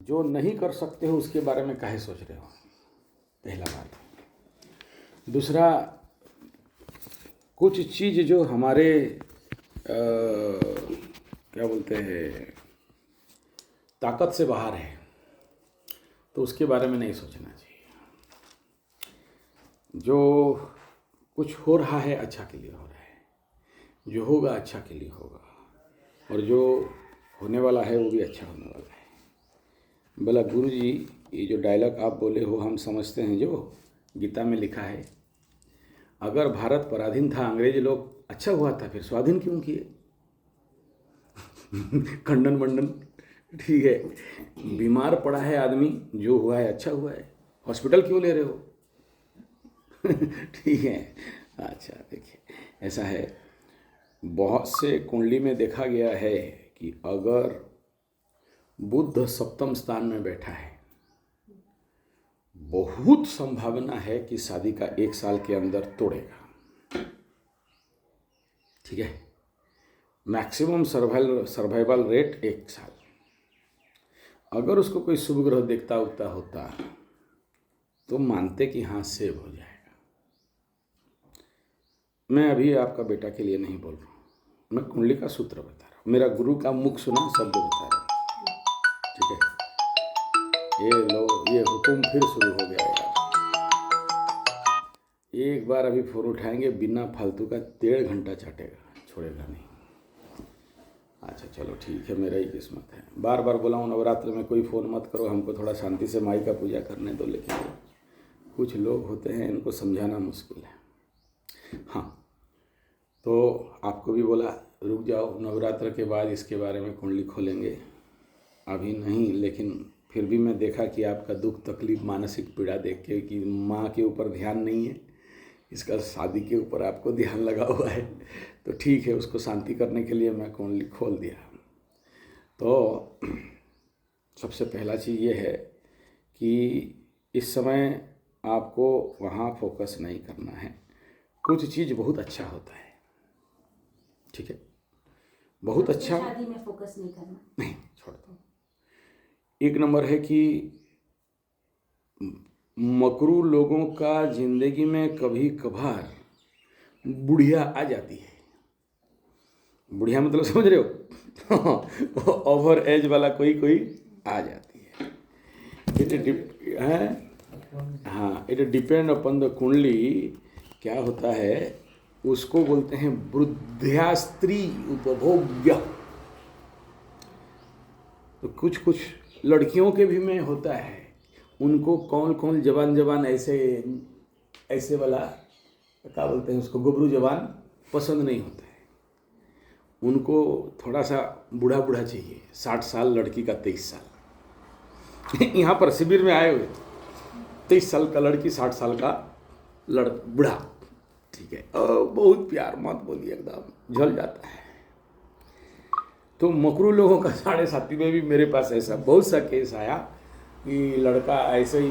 जो नहीं कर सकते हो उसके बारे में काहे सोच रहे हो, पहला बात। दूसरा, कुछ चीज़ जो हमारे क्या बोलते हैं ताकत से बाहर है, तो उसके बारे में नहीं सोचना चाहिए। जो कुछ हो रहा है अच्छा के लिए हो रहा है, जो होगा अच्छा के लिए होगा, और जो होने वाला है वो भी अच्छा होने वाला है। बोला गुरु जी, ये जो डायलॉग आप बोले हो हम समझते हैं, जो गीता में लिखा है, अगर भारत पराधीन था, अंग्रेज लोग, अच्छा हुआ था, फिर स्वाधीन क्यों किए? खंडन मंडन, ठीक है। बीमार पड़ा है आदमी, जो हुआ है अच्छा हुआ है, हॉस्पिटल क्यों ले रहे हो? ठीक है। अच्छा देखिए, ऐसा है, बहुत से कुंडली में देखा गया है कि अगर बुध सप्तम स्थान में बैठा है, बहुत संभावना है कि शादी का 1 साल के अंदर तोड़ेगा। ठीक है, मैक्सिमम सर्वाइवल रेट 1 साल। अगर उसको कोई शुभ ग्रह देखता उगता होता तो मानते कि हाँ सेव हो जाएगा। मैं अभी आपका बेटा के लिए नहीं बोल रहा हूँ, मैं कुंडली का सूत्र बता रहा हूँ, मेरा गुरु का मुख सुना शब्द बता रहा हूँ। ठीक है, ये लो, ये हुक्म फिर शुरू हो गया यार। एक बार अभी फोन उठाएंगे, बिना फालतू का 1.5 घंटा चाटेगा, छोड़ेगा नहीं। अच्छा चलो ठीक है, मेरा ही किस्मत है। बार बार बोला हूँ नवरात्र में कोई फ़ोन मत करो, हमको थोड़ा शांति से माई का पूजा करने दो, लेकिन कुछ लोग होते हैं, इनको समझाना मुश्किल है। हाँ, तो आपको भी बोला रुक जाओ, नवरात्र के बाद इसके बारे में कुंडली खोलेंगे, अभी नहीं। लेकिन फिर भी मैं देखा कि आपका दुख तकलीफ मानसिक पीड़ा देख के कि माँ के ऊपर ध्यान नहीं है, इसका शादी के ऊपर आपको ध्यान लगा हुआ है, तो ठीक है, उसको शांति करने के लिए मैं कुंडली खोल दिया। तो सबसे पहला चीज़ ये है कि इस समय आपको वहाँ फोकस नहीं करना है। कुछ चीज़ बहुत अच्छा होता है, ठीक है, बहुत अच्छा, शादी में फोकस नहीं करना, नहीं, छोड़ दो। 1 नंबर है कि मकरू लोगों का जिंदगी में कभी कभार बुढ़िया आ जाती है। बुढ़िया मतलब समझ रहे हो? ओवर एज वाला कोई आ जाती है। इट डिपेंड अपॉन द कुंडली। क्या होता है, उसको बोलते हैं वृद्धा स्त्री उपभोग्य। तो कुछ लड़कियों के भी में होता है, उनको कौन जवान ऐसे वाला क्या बोलते हैं उसको, गुबरू जवान पसंद नहीं होता है। उनको थोड़ा सा बूढ़ा चाहिए, 60 साल लड़की का 23 साल। यहाँ पर शिविर में आए हुए 23 साल का लड़की, 60 साल का बूढ़ा, ठीक है, बहुत प्यार, मत बोलिए, एकदम झल जाता है। तो मकरू लोगों का 7.5 में भी मेरे पास ऐसा बहुत सा केस आया कि लड़का ऐसे ही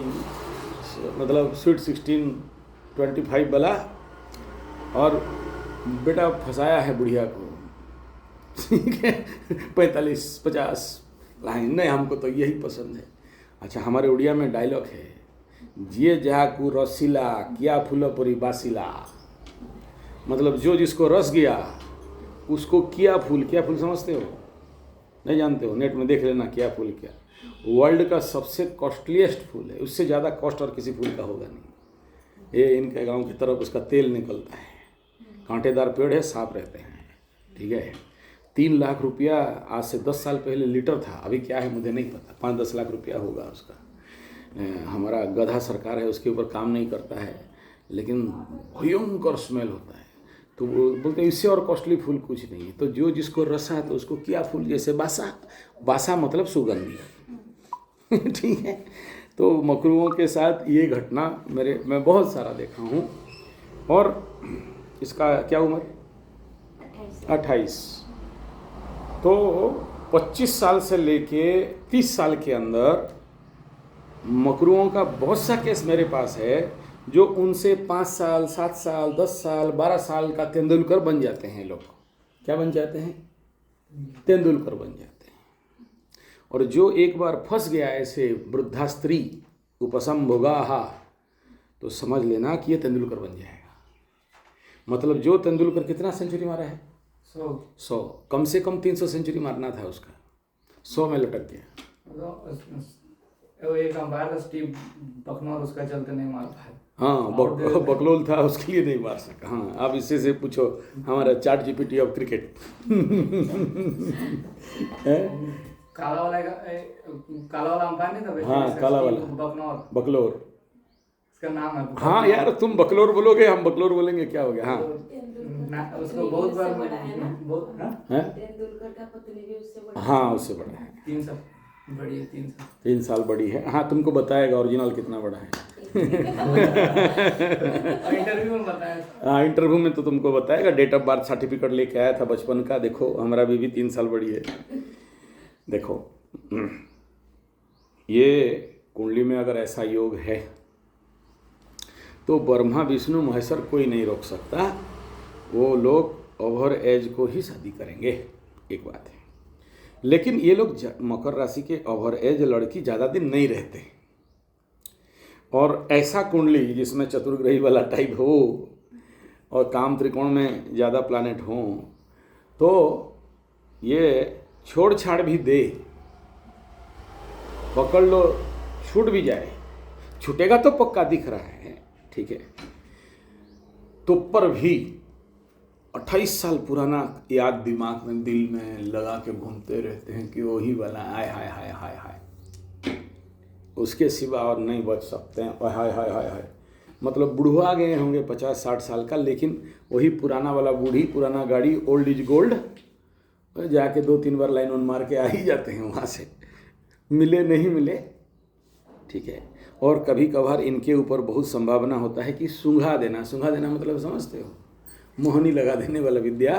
मतलब स्वीट 16 25 वाला, और बेटा फंसाया है बुढ़िया को, ठीक है, 45-50 लाइन, नहीं हमको तो यही पसंद है। अच्छा, हमारे उड़िया में डायलॉग है, जिए जाकू रसीला किया फूलपुरी बासिला, मतलब जो जिसको रस गया उसको क्या फूल समझते हो? नहीं जानते हो? नेट में देख लेना क्या फूल क्या। वर्ल्ड का सबसे कॉस्टलीस्ट फूल है, उससे ज़्यादा कॉस्ट और किसी फूल का होगा नहीं। ये इनके गांव की तरफ उसका तेल निकलता है, कांटेदार पेड़ है, सांप रहते हैं, ठीक है। 3 लाख रुपया आज से 10 साल पहले लीटर था, अभी क्या है मुझे नहीं पता, 5-10 लाख रुपया होगा उसका। हमारा गधा सरकार है, उसके ऊपर काम नहीं करता है, लेकिन भयंकर स्मेल होता है। तो वो बोलते हैं इससे और कॉस्टली फूल कुछ नहीं है। तो जो जिसको रस है तो उसको क्या फूल, जैसे बासा मतलब सुगंधी, ठीक है। तो मकरुओं के साथ ये घटना मैं बहुत सारा देखा हूँ। और इसका क्या उम्र, 28, तो 25 साल से लेके 30 साल के अंदर मकरुओं का बहुत सा केस मेरे पास है, जो उनसे 5 साल 7 साल 10 साल 12 साल का तेंदुलकर बन जाते हैं लोग। क्या बन जाते हैं? तेंदुलकर बन जाते हैं। और जो एक बार फंस गया ऐसे वृद्धा स्त्री उपसंभोगा, तो समझ लेना कि ये तेंदुलकर बन जाएगा। मतलब जो तेंदुलकर कितना सेंचुरी मारा है? 100। कम से कम 300 सेंचुरी मारना था उसका, 100 में लटक गया। वो एक अंपायर था स्टीव बकनौर, उसका चलते नहीं मार पाया। हाँ, बकलोल था, उसके लिए नहीं मार सका। हाँ, आप इससे से पूछो हमारा चैट जीपीटी ऑफ क्रिकेट। काला वाला अंपायर नहीं था? हाँ, काला वाला बकलोर इसका नाम है। हाँ यार, तुम बकलोर बोलोगे, हम बकलोर बोलेंगे, क्या हो गया? हाँ, उसको बहुत बार तेंदुलकर का पत्नी भी उससे बड़ा। हाँ, उससे बड़ा है। 3 साल बड़ी है, 3 साल बड़ी है। हाँ, तुमको बताएगा ओरिजिनल कितना बड़ा है। इंटरव्यू में बताया। हाँ, इंटरव्यू में तो तुमको बताएगा। डेट ऑफ बर्थ सर्टिफिकेट लेके आया था बचपन का। देखो हमारा बीवी 3 साल बड़ी है। देखो, ये कुंडली में अगर ऐसा योग है तो ब्रह्मा विष्णु महेश्वर कोई नहीं रोक सकता। वो लोग ओवर एज को ही शादी करेंगे, एक बात है। लेकिन ये लोग मकर राशि के ओवर एज लड़की ज़्यादा दिन नहीं रहते। और ऐसा कुंडली जिसमें चतुर्ग्रही वाला टाइप हो और काम त्रिकोण में ज़्यादा प्लानेट हो, तो ये छोड़ छाड़ भी दे, पकड़ लो, छूट भी जाए, छूटेगा तो पक्का दिख रहा है, ठीक है, तो पर भी 28 साल पुराना याद दिमाग में दिल में लगा के घूमते रहते हैं कि वही वाला हाय हाय हाय हाय हाय, उसके सिवा और नहीं बच सकते हैं। हाय हाय हाय हाय, मतलब बुढ़वा गए होंगे 50-60 साल का, लेकिन वही पुराना वाला बूढ़ी, पुराना गाड़ी, ओल्ड इज गोल्ड, जाके 2-3 बार लाइन ऑन मार के आ ही जाते हैं वहाँ से, मिले नहीं मिले, ठीक है। और कभी कभार इनके ऊपर बहुत संभावना होता है कि सूंघा देना मतलब समझते हो, मोहनी लगा देने वाला विद्या।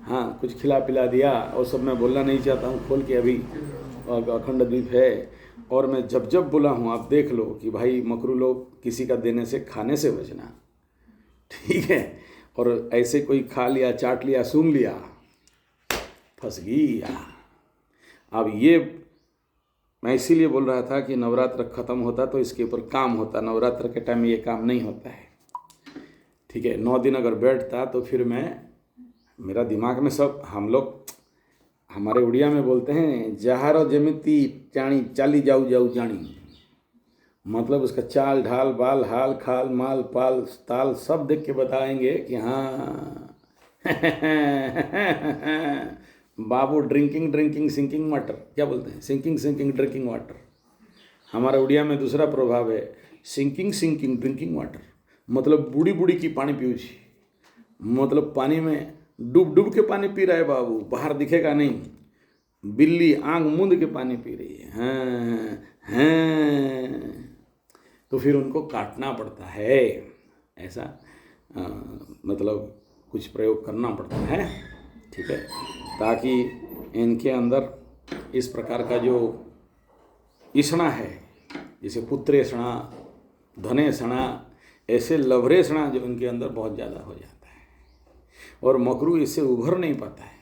हाँ, कुछ खिला पिला दिया, और सब मैं बोलना नहीं चाहता हूँ खोल के, अभी अखंड द्वीप है। और मैं जब जब बोला हूँ, आप देख लो कि भाई मकरू लोग किसी का देने से, खाने से बचना, ठीक है। और ऐसे कोई खा लिया, चाट लिया, सूंघ लिया, फंस गया। अब ये मैं इसीलिए बोल रहा था कि नवरात्र खत्म होता तो इसके ऊपर काम होता। नवरात्र के टाइम में ये काम नहीं होता है, ठीक है। 9 दिन अगर बैठता तो फिर मेरा दिमाग में सब, हम लोग हमारे उड़िया में बोलते हैं जहारो जमिती चाणी चाली जाऊ जाऊ जानी, मतलब उसका चाल ढाल बाल हाल खाल माल पाल ताल सब देख के बताएंगे कि हाँ बाबू ड्रिंकिंग सिंकिंग वाटर, क्या बोलते हैं, सिंकिंग ड्रिंकिंग वाटर। हमारा उड़िया में दूसरा प्रभाव है सिंकिंग ड्रिंकिंग वाटर, मतलब बूढ़ी बूढ़ी की पानी पीऊची, मतलब पानी में डूब के पानी पी रहा है बाबू, बाहर दिखेगा नहीं, बिल्ली आंख मूंद के पानी पी रही है, हाँ। तो फिर उनको काटना पड़ता है, ऐसा मतलब कुछ प्रयोग करना पड़ता है, ठीक है, ताकि इनके अंदर इस प्रकार का जो ईषणा है, जैसे पुत्रेषणा, धनेषणा, ऐसे लवरेषणा जो इनके अंदर बहुत ज़्यादा हो जाता है, और मकरू इससे उभर नहीं पाता है।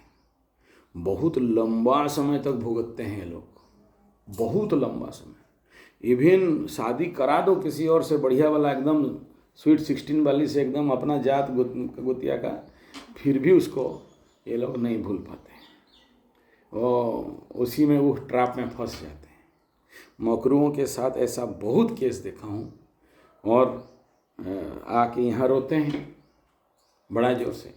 बहुत लंबा समय तक भुगतते हैं ये लोग, बहुत लंबा समय। इवन शादी करा दो किसी और से बढ़िया वाला, एकदम स्वीट 16 वाली से, एकदम अपना जात गोतिया का, फिर भी उसको ये लोग नहीं भूल पाते, और उसी में वो ट्रैप में फंस जाते हैं। मकरुओं के साथ ऐसा बहुत केस देखा हूँ, और आके यहाँ रोते हैं बड़ा जोर से,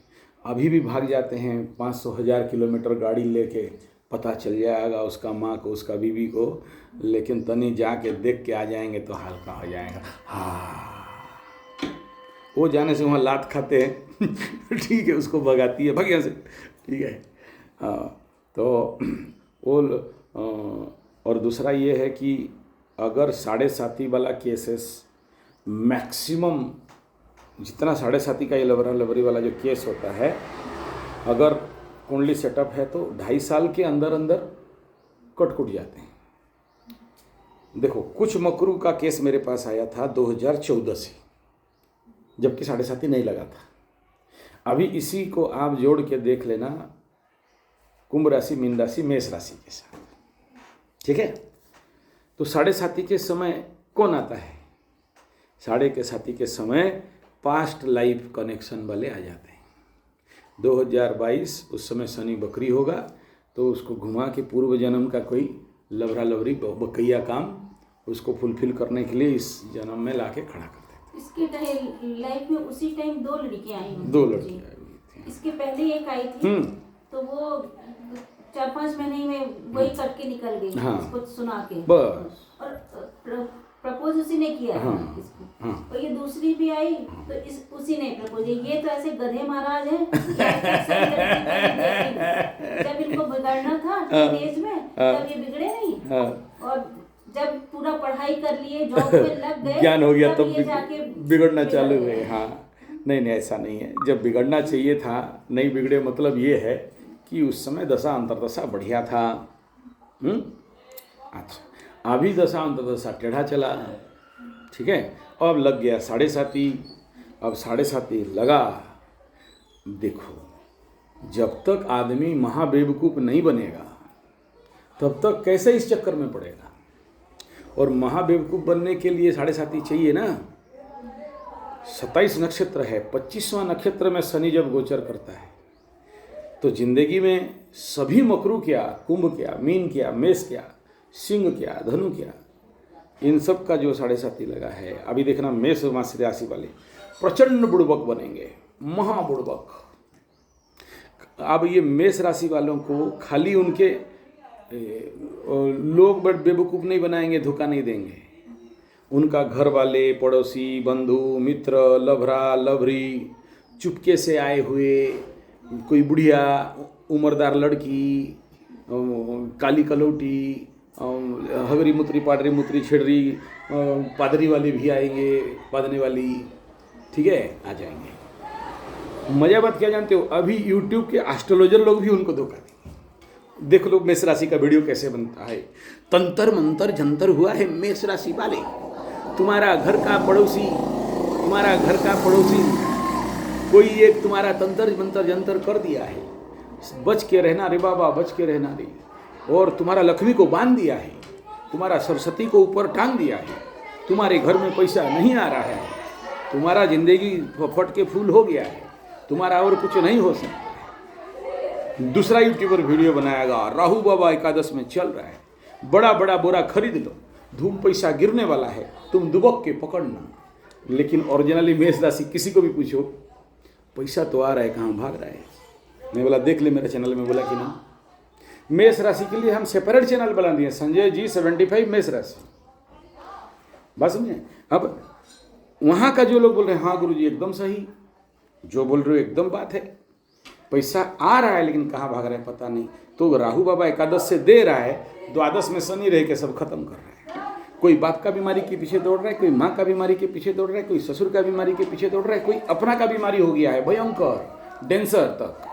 अभी भी भाग जाते हैं 500,000 किलोमीटर गाड़ी लेके, पता चल जाएगा उसका माँ को, उसका बीवी को, लेकिन तनी जाके देख के आ जाएंगे तो हल्का हो जाएगा। हाँ, वो जाने से वहाँ लात खाते हैं ठीक है, उसको भगाती है, भग यहाँ से, ठीक है। हाँ, तो वो और दूसरा ये है कि अगर 7.5 वाला केसेस मैक्सिमम, जितना 7.5 का ये लवरी वाला जो केस होता है, अगर कुंडली सेटअप है तो 2.5 साल के अंदर अंदर कट जाते हैं। देखो, कुछ मकरू का केस मेरे पास आया था 2014 से, जबकि 7.5 नहीं लगा था। अभी इसी को आप जोड़ के देख लेना कुंभ राशि, मीन राशि, मेष राशि के साथ, ठीक है। तो साढ़े साथी के समय कौन आता है? साढ़े के साथी के समय पास्ट लाइफ कनेक्शन वाले आ जाते हैं। 2022 उस समय शनि बकरी होगा, तो उसको घुमा के पूर्व जन्म का कोई लवरा लवरी बकैया काम उसको फुलफिल करने के लिए इस जन्म में लाके खड़ा कर देते इसके लाइफ में उसी टाइम 2 लड़कियां आई हैं। 2 लड़कियां आई हुई थी। इसके पहले एक आई थी, तो वो 4-5 महीने में वही कट के निकल गई। हाँ। उसको सुना के बस। और प्रपोज उसी ने किया। हाँ। इसको। हाँ। और ये दूसरी भी आई तो उसी ने प्रपोज किया। ये तो ऐसे गधे महाराज हैं। जब इनको बिगड़ना था टीनेज में, तब ये बिगड़े नहीं। और जब पूरा पढ़ाई कर लिए, जॉब में लग गए, ज्ञान हो गया तब ये जाके बिगड़ना चालू हुए। हाँ, नहीं ऐसा नहीं है। जब बिगड़ना चाहिए था नहीं बिगड़े, मतलब ये है कि उस समय दशा अंतरदशा बढ़िया था। अच्छा, अभी दशा अंतरदशा टेढ़ा चला, ठीक है। अब लग गया साढ़े साथी। अब साढ़े साथी लगा, देखो जब तक आदमी महाबेवकूफ़ नहीं बनेगा तब तक कैसे इस चक्कर में पड़ेगा। और महाबेवकूफ़ बनने के लिए साढ़े साथी चाहिए ना। 27 नक्षत्र है, 25वां नक्षत्र में शनि जब गोचर करता है तो जिंदगी में सभी मकरू क्या, कुंभ क्या, मीन क्या, मेष क्या, सिंह क्या, धनु क्या, इन सब का जो साढ़े साथी लगा है। अभी देखना मेष राशि वाले प्रचंड बुड़बक बनेंगे, महाबुड़बक। अब ये मेष राशि वालों को खाली उनके लोग बड़ बेवकूफ़ नहीं बनाएंगे, धोखा नहीं देंगे। उनका घर वाले, पड़ोसी, बंधु, मित्र, लभरा लभरी, चुपके से आए हुए, कोई बुढ़िया, उम्रदार लड़की, काली कलौटी, हगरी मुतरी, पाडरी मुतरी, छेड़री, पादरी वाले भी आएंगे, पादने वाली, ठीक है, आ जाएंगे। मजा बात क्या जानते हो, अभी यूट्यूब के एस्ट्रोलॉजर लोग भी उनको धोखा देंगे। देख लो मेष राशि का वीडियो कैसे बनता है। तंत्र मंत्र जंतर हुआ है मेष राशि वाले। तुम्हारा घर का पड़ोसी कोई एक तुम्हारा तंत्र मंत्र जंतर कर दिया है, बच के रहना रे बाबा, बच के रहना रे। और तुम्हारा लक्ष्मी को बांध दिया है, तुम्हारा सरस्वती को ऊपर टांग दिया है, तुम्हारे घर में पैसा नहीं आ रहा है, तुम्हारा जिंदगी फट के फूल हो गया है, तुम्हारा और कुछ नहीं हो सकता। दूसरा यूट्यूबर वीडियो बनाएगा, राहु बाबा एकादश में चल रहा है, बड़ा बड़ा बोरा खरीद लो, धूम पैसा गिरने वाला है, तुम दुबक के पकड़ना। लेकिन ओरिजिनली मेष राशि किसी को भी पूछो, पैसा तो आ रहा है, कहाँ भाग रहा है। मैं बोला देख ले मेरे चैनल में, बोला कि ना मेष राशि के लिए हम सेपरेट चैनल बना दिए, संजय जी 75 मेष राशि। बस समझे। अब वहाँ का जो लोग बोल रहे हैं हाँ गुरु जी एकदम सही, जो बोल रहे हो एकदम बात है, पैसा आ रहा है लेकिन कहाँ भाग रहा है पता नहीं। तो राहु बाबा एकादश से दे रहा है, द्वादश में शनि रह के सब खत्म कर रहा है। कोई बाप का बीमारी के पीछे दौड़ रहा है, कोई माँ का बीमारी के पीछे दौड़ रहा है, कोई ससुर का बीमारी के पीछे दौड़ रहा है, कोई अपना का बीमारी हो गया है भयंकर, डेंसर तक,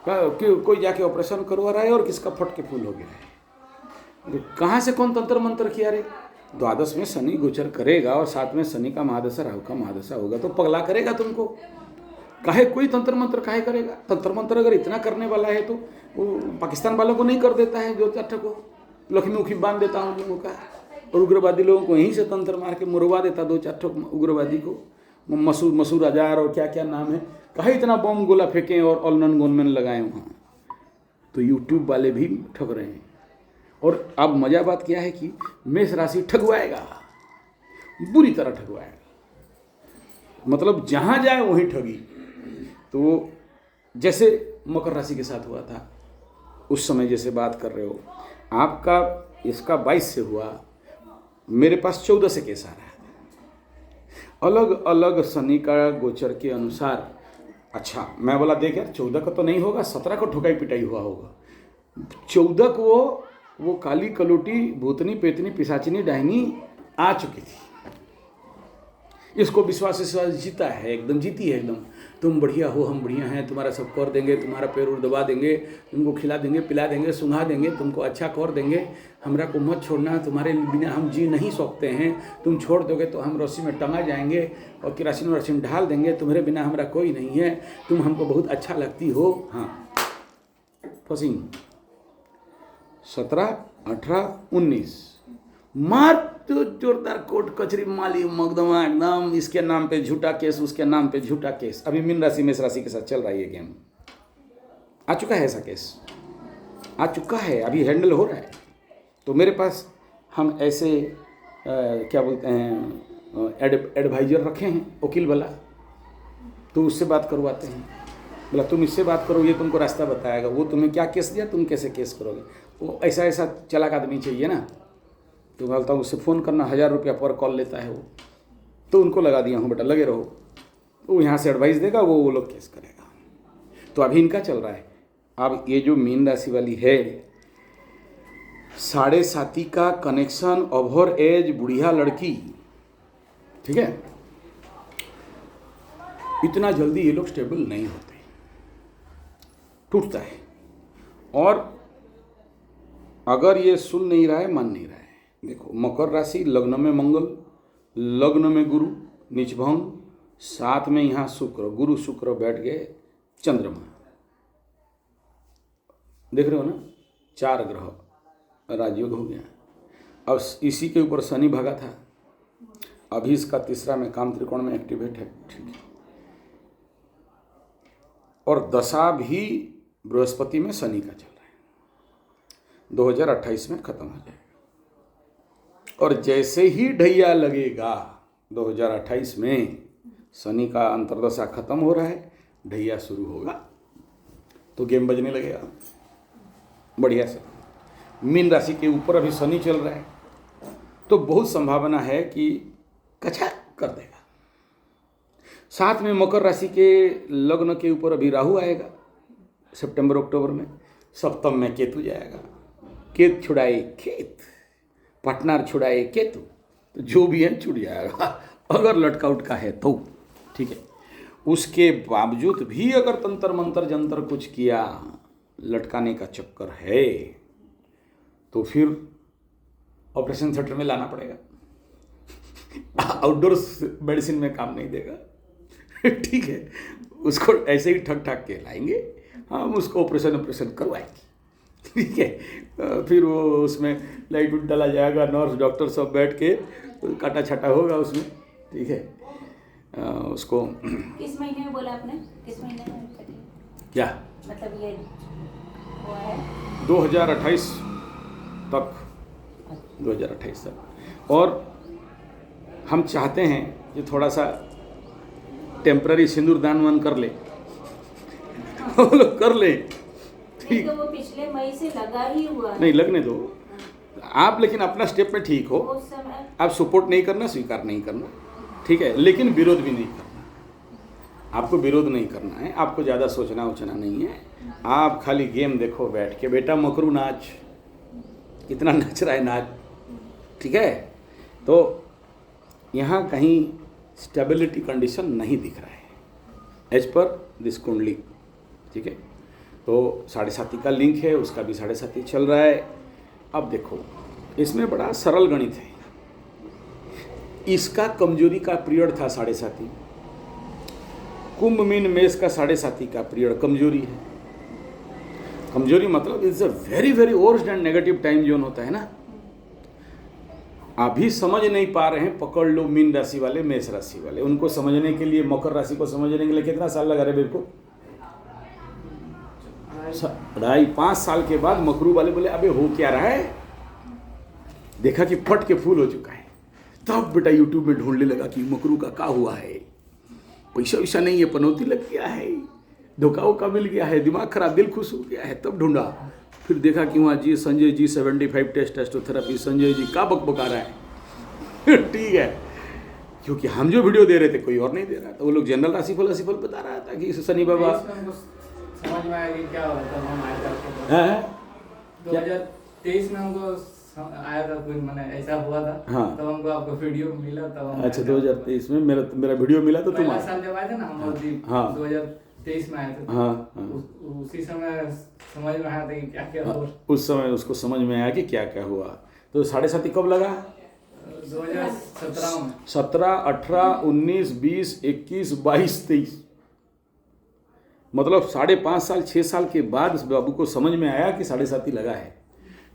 कोई जाके ऑपरेशन करवा रहा है और किसका फट के फूल हो गया है। कहाँ से कौन तंत्र मंत्र किया रे। द्वादश में शनि गोचर करेगा और साथ में शनि का महादशा, राहु का महादशा होगा तो पगला करेगा तुमको। काहे कोई तंत्र मंत्र काहे करेगा। तंत्र मंत्र अगर इतना करने वाला है तो वो पाकिस्तान वालों को नहीं कर देता है, जो चार को लक्ष्मी मुखी बांध देता हूँ लोगों का, और उग्रवादी लोगों को यहीं से तंत्र मार के मुरवा देता 2-4 उग्रवादी को, मसूर अजार और क्या क्या नाम है। कहा इतना बम गोला फेंकें और ऑलनन गोनमैन लगाए वहाँ, तो यूट्यूब वाले भी ठग रहे हैं। और अब मजा बात क्या है कि मेष राशि ठगवाएगा, बुरी तरह ठगवाएगा, मतलब जहाँ जाए वहीं ठगी। तो जैसे मकर राशि के साथ हुआ था उस समय, जैसे बात कर रहे हो आपका, इसका 22 से हुआ, मेरे पास 14 से केस आ रहा है। अलग अलग शनि का गोचर के अनुसार। अच्छा मैं बोला देख यार 14 का तो नहीं होगा, 17 को ठुकाई पिटाई हुआ होगा। 14 को वो काली कलोटी भूतनी पेतनी पिशाचिनी डाहिनी आ चुकी थी। इसको विश्वास जीता है, एकदम जीती है एकदम। तुम बढ़िया हो, हम बढ़िया हैं, तुम्हारा सब कर देंगे, तुम्हारा पैर उड़ दबा देंगे, तुमको खिला देंगे, पिला देंगे, सुंघा देंगे, तुमको अच्छा कर देंगे, हमरा को मत छोड़ना, तुम्हारे बिना हम जी नहीं सकते हैं, तुम छोड़ दोगे तो हम रस्सी में टंगा जाएंगे और किरासिन वरासिन ढाल देंगे, तुम्हारे बिना हमारा कोई नहीं है, तुम हमको बहुत अच्छा लगती हो। हाँ फसिंग 17 18, 19 मार तो जोरदार कोर्ट कचहरी माली मुकदमा एकदम, इसके नाम पे झूठा केस, उसके नाम पे झूठा केस। अभी मीन राशि मेष राशि के साथ चल रहा है ये गेम। आ चुका है ऐसा केस, आ चुका है, अभी हैंडल हो रहा है। तो मेरे पास हम ऐसे क्या बोलते हैं एडवाइजर रखे हैं, वकील वाला, तो उससे बात करवाते हैं। बोला तुम इससे बात करो, ये तुमको रास्ता बताएगा, वो तुम्हें क्या केस दिया, तुम कैसे केस करोगे। वो ऐसा ऐसा चालाक आदमी चाहिए ना, तो बोलता हूँ उससे फ़ोन करना, 1000 रुपया पर कॉल लेता है वो, तो उनको लगा दिया हूँ, बेटा लगे रहो, वो यहाँ से एडवाइस देगा, वो लोग केस करेगा। तो अभी इनका चल रहा है। अब ये जो मीन राशि वाली है, 7.5 का कनेक्शन, ओवर एज बुढ़िया लड़की, ठीक है, इतना जल्दी ये लोग स्टेबल नहीं होते, टूटता है। और अगर ये सुन नहीं रहा है, मान नहीं रहा है, देखो मकर राशि, लग्न में मंगल, लग्न में गुरु नीचभंग, साथ में यहाँ शुक्र, गुरु शुक्र बैठ गए, चंद्रमा, देख रहे हो ना, 4 ग्रह राजयोग हो गया। अब इसी के ऊपर शनि भागा था, अभी इसका तीसरा में काम त्रिकोण में एक्टिवेट है, ठीक है। और दशा भी बृहस्पति में शनि का चल रहा है, 2028 में खत्म हो जाएगा। और जैसे ही ढैया लगेगा 2028 में, शनि का अंतर्दशा खत्म हो रहा है, ढैया शुरू होगा, तो गेम बजने लगेगा बढ़िया से। मीन राशि के ऊपर अभी शनि चल रहा है, तो बहुत संभावना है कि कचा कर देगा। साथ में मकर राशि के लग्न के ऊपर अभी राहु आएगा सितंबर अक्टूबर में, सप्तम में केतु जाएगा, केत छुड़ाए खेत, पार्टनर छुड़ाए केतु, तो जो भी है छुट जाएगा अगर लटकाउट का है तो, ठीक है। उसके बावजूद भी अगर तंत्र मंत्र जंतर कुछ किया, लटकाने का चक्कर है, तो फिर ऑपरेशन थिएटर में लाना पड़ेगा, आउटडोर मेडिसिन में काम नहीं देगा ठीक है, उसको ऐसे ही ठग ठाक के लाएंगे, हम उसको ऑपरेशन करवाएंगे, ठीक है। फिर वो उसमें लाइट उट डाला जाएगा, नर्स डॉक्टर सब बैठ के काटा छाटा होगा उसमें, ठीक है। उसको किस महीने में बोला आपने, किस महीने में क्या मतलब ये हुआ है? 2028 तक, 2028 तक। और हम चाहते हैं कि थोड़ा सा टेम्पररी सिंदूर दान वान कर ले वो लोग कर ले, ठीक। तो वो पिछले मई से लगा ही हुआ है। नहीं लगने दो आप, लेकिन अपना स्टेप में ठीक हो, उस समय आप सपोर्ट नहीं करना, स्वीकार नहीं करना, ठीक है, लेकिन विरोध भी नहीं करना। आपको विरोध नहीं करना है, आपको ज़्यादा सोचना उचना नहीं है, आप खाली गेम देखो बैठ के, बेटा मकरू नाच, कितना नाच रहा है नाच, ठीक है। तो यहाँ कहीं स्टेबिलिटी कंडीशन नहीं दिख रहा है एज पर दिस कुंडली, ठीक है। तो 7.5 का लिंक है, उसका भी 7.5 चल रहा है। अब देखो इसमें बड़ा सरल गणित है, इसका कमजोरी का पीरियड था 7.5, कुंभ मीन मेष का 7.5 का पीरियड कमजोरी है। कमजोरी मतलब it's a very very worst and negative time zone होता है ना। अभी समझ नहीं पा रहे हैं, पकड़ लो मीन राशि वाले, मेष राशि वाले, उनको समझने के लिए, मकर राशि को समझने के लिए कितना साल लगा रहे मेरे को, 2.5-5 साल के बाद मकरू वाले बोले अबे हो क्या रहा है, देखा कि फट के फूल हो चुका है, तब बेटा यूट्यूब में ढूंढने लगा कि मकरू का क्या हुआ है, पैसा वैसा नहीं है, पनौती लग गया है, धोखा वोखा मिल गया है, दिमाग खराब, दिल खुश हो गया है, तब ढूंढा, फिर देखा कि वहाँ जी संजय जी 75 टेस्ट टेस्टोथेरेपी, संजय जी का बकबका रहा है ठीक है, क्योंकि हम जो वीडियो दे रहे थे कोई और नहीं दे रहा था, वो लोग जनरल राशिफल बता रहा था कि शनि बाबा समझ में आया कि क्या होता है, हम आया था 2023 में हमको आया था, कोई मैंने ऐसा हुआ था, हाँ। तब हमको आपका वीडियो मिला, तब अच्छा 2023 में मेरा वीडियो मिला तो तुम पहला साल जब आए थे ना हम, हाँ। 2023 में आए थे, हाँ, हाँ। उसी समय समझ में आया था कि क्या क्या हुआ, उस समय उसको समझ में आया कि क्या क्या हुआ। तो 7.5 कब लगा, 2017 में, 17, 18, 19, 20, 21, 22, 23, मतलब 5.5 साल 6 साल के बाद उस बाबू को समझ में आया कि 7.5 लगा है।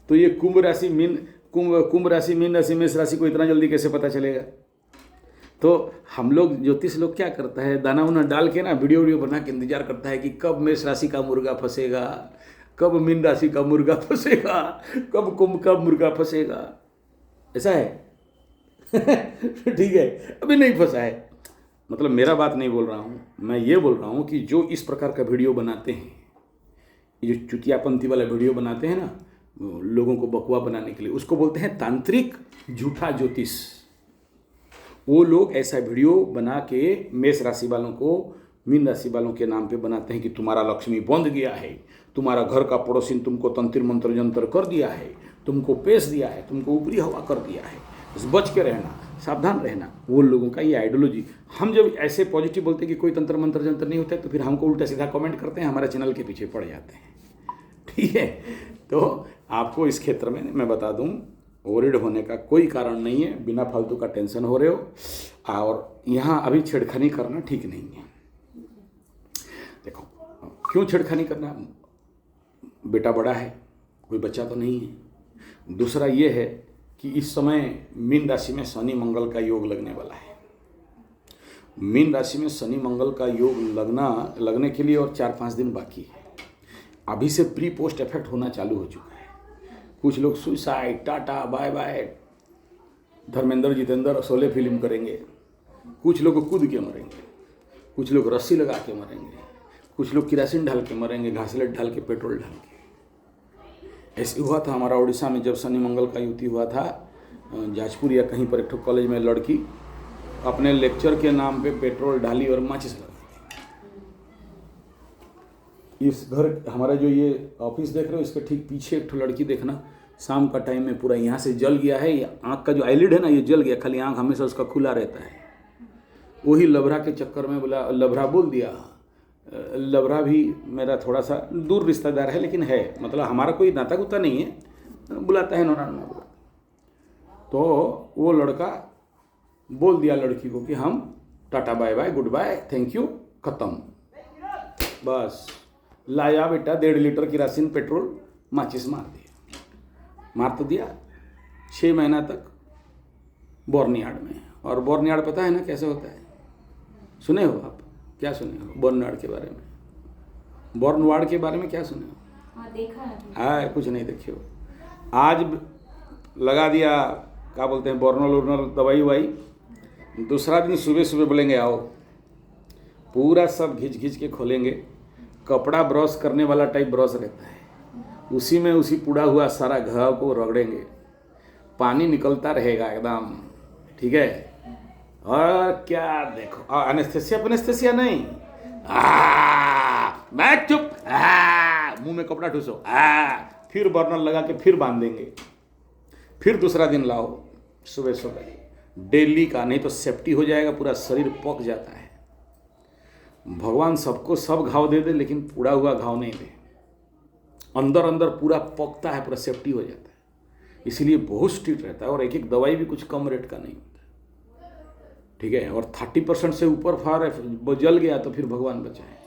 तो ये कुंभ राशि मीन राशि मेष राशि को इतना जल्दी कैसे पता चलेगा? तो हम लोग ज्योतिष लोग क्या करता है, दाना उना डाल के ना वीडियो बना के इंतजार करता है कि कब मेष राशि का मुर्गा फंसेगा, कब मीन राशि का मुर्गा फंसेगा, कब कुंभ का मुर्गा फंसेगा। ऐसा है ठीक है, अभी नहीं फंसा है। मतलब मेरा बात नहीं बोल रहा हूँ, मैं ये बोल रहा हूँ कि जो इस प्रकार का वीडियो बनाते हैं, ये जो चुतियापंथी वाला वीडियो बनाते हैं ना लोगों को बकवा बनाने के लिए, उसको बोलते हैं तांत्रिक झूठा ज्योतिष। वो लोग ऐसा वीडियो बना के मेष राशि वालों को मीन राशि वालों के नाम पे बनाते हैं कि तुम्हारा लक्ष्मी बंध गया है, तुम्हारा घर का पड़ोसी तुमको तंत्र मंत्र जंत्र कर दिया है, तुमको पेश दिया है, तुमको ऊपरी हवा कर दिया है, बस बच के रहना, सावधान रहना। वो लोगों का ये आइडियोलॉजी। हम जब ऐसे पॉजिटिव बोलते हैं कि कोई तंत्र मंत्र जंत्र नहीं होता है, तो फिर हमको उल्टा सीधा कमेंट करते हैं, हमारे चैनल के पीछे पड़ जाते हैं। ठीक है, तो आपको इस क्षेत्र में मैं बता दूं, वरीड होने का कोई कारण नहीं है, बिना फालतू का टेंशन हो रहे हो। और यहाँ अभी छेड़खानी करना ठीक नहीं है। देखो क्यों छेड़खानी करना, बेटा बड़ा है, कोई बच्चा तो नहीं है। दूसरा ये है कि इस समय मीन राशि में शनि मंगल का योग लगने वाला है। मीन राशि में शनि मंगल का योग लगने के लिए और 4-5 दिन बाकी है। अभी से प्री पोस्ट इफेक्ट होना चालू हो चुका है। कुछ लोग suicide, tata bye bye, Dharmendra Jitendra Sholay film करेंगे, कुछ लोग कूद के मरेंगे, कुछ लोग रस्सी लगा के मरेंगे, कुछ लोग किरासिन डाल के मरेंगे, घासलेट डाल के, पेट्रोल डाल के। ऐसे हुआ था हमारा उड़ीसा में, जब शनि मंगल का युति हुआ था जाजपुर या कहीं पर, एक कॉलेज में लड़की अपने लेक्चर के नाम पे पेट्रोल डाली और माचिस लगा। इस घर हमारा जो ये ऑफिस देख रहे हो, इसके ठीक पीछे एक लड़की देखना, शाम का टाइम में पूरा यहाँ से जल गया है, आँख का जो आईलिड है ना ये जल गया, खाली आँख हमेशा उसका खुला रहता है। वही लभरा के चक्कर में बोला, लभरा बोल दिया। लभरा भी मेरा थोड़ा सा दूर रिश्तेदार है, लेकिन है, मतलब हमारा कोई नाता गुता नहीं है, बुलाता है नौरान में बुलाता। तो वो लड़का बोल दिया लड़की को कि हम tata bye bye, good bye, thank you, ख़त्म। बस लाया बेटा 1.5 लीटर किरासिन पेट्रोल, माचिस मार दिया, मार तो दिया। 6 महीना तक बॉर्नयार्ड में। और बॉर्नयार्ड पता है ना कैसे होता है? सुने हो आप? क्या सुने हो बॉर्नयार्ड के बारे में? बॉर्नवार्ड के बारे में क्या सुने हो? हाँ, देखा है। हाँ, कुछ नहीं देखे हो। आज लगा दिया, क्या बोलते हैं, बॉर्नल दवाई ववाई, दूसरा दिन सुबह सुबह बोलेंगे आओ, पूरा सब घिंच के खोलेंगे। कपड़ा ब्रश करने वाला टाइप ब्रश रहता है, उसी में उसी पूरा हुआ सारा घाव को रगड़ेंगे, पानी निकलता रहेगा एकदम। ठीक है, और क्या देखो, और एनेस्थेसिया नहीं, मैं चुप, मुंह में कपड़ा ठूसो, फिर बर्नर लगा के फिर बांध देंगे। फिर दूसरा दिन लाओ सुबह सुबह, डेली का, नहीं तो सेफ्टी हो जाएगा, पूरा शरीर पक जाता है। भगवान सबको सब घाव दे दे, लेकिन पूरा हुआ घाव नहीं दे। अंदर अंदर पूरा पकता है, पूरा सेफ्टी हो जाता है। इसलिए बहुत स्ट्रिक्ट रहता है, और एक एक दवाई भी कुछ कम रेट का नहीं होता। ठीक है, और 30% से ऊपर फार जल गया तो फिर भगवान बचाए।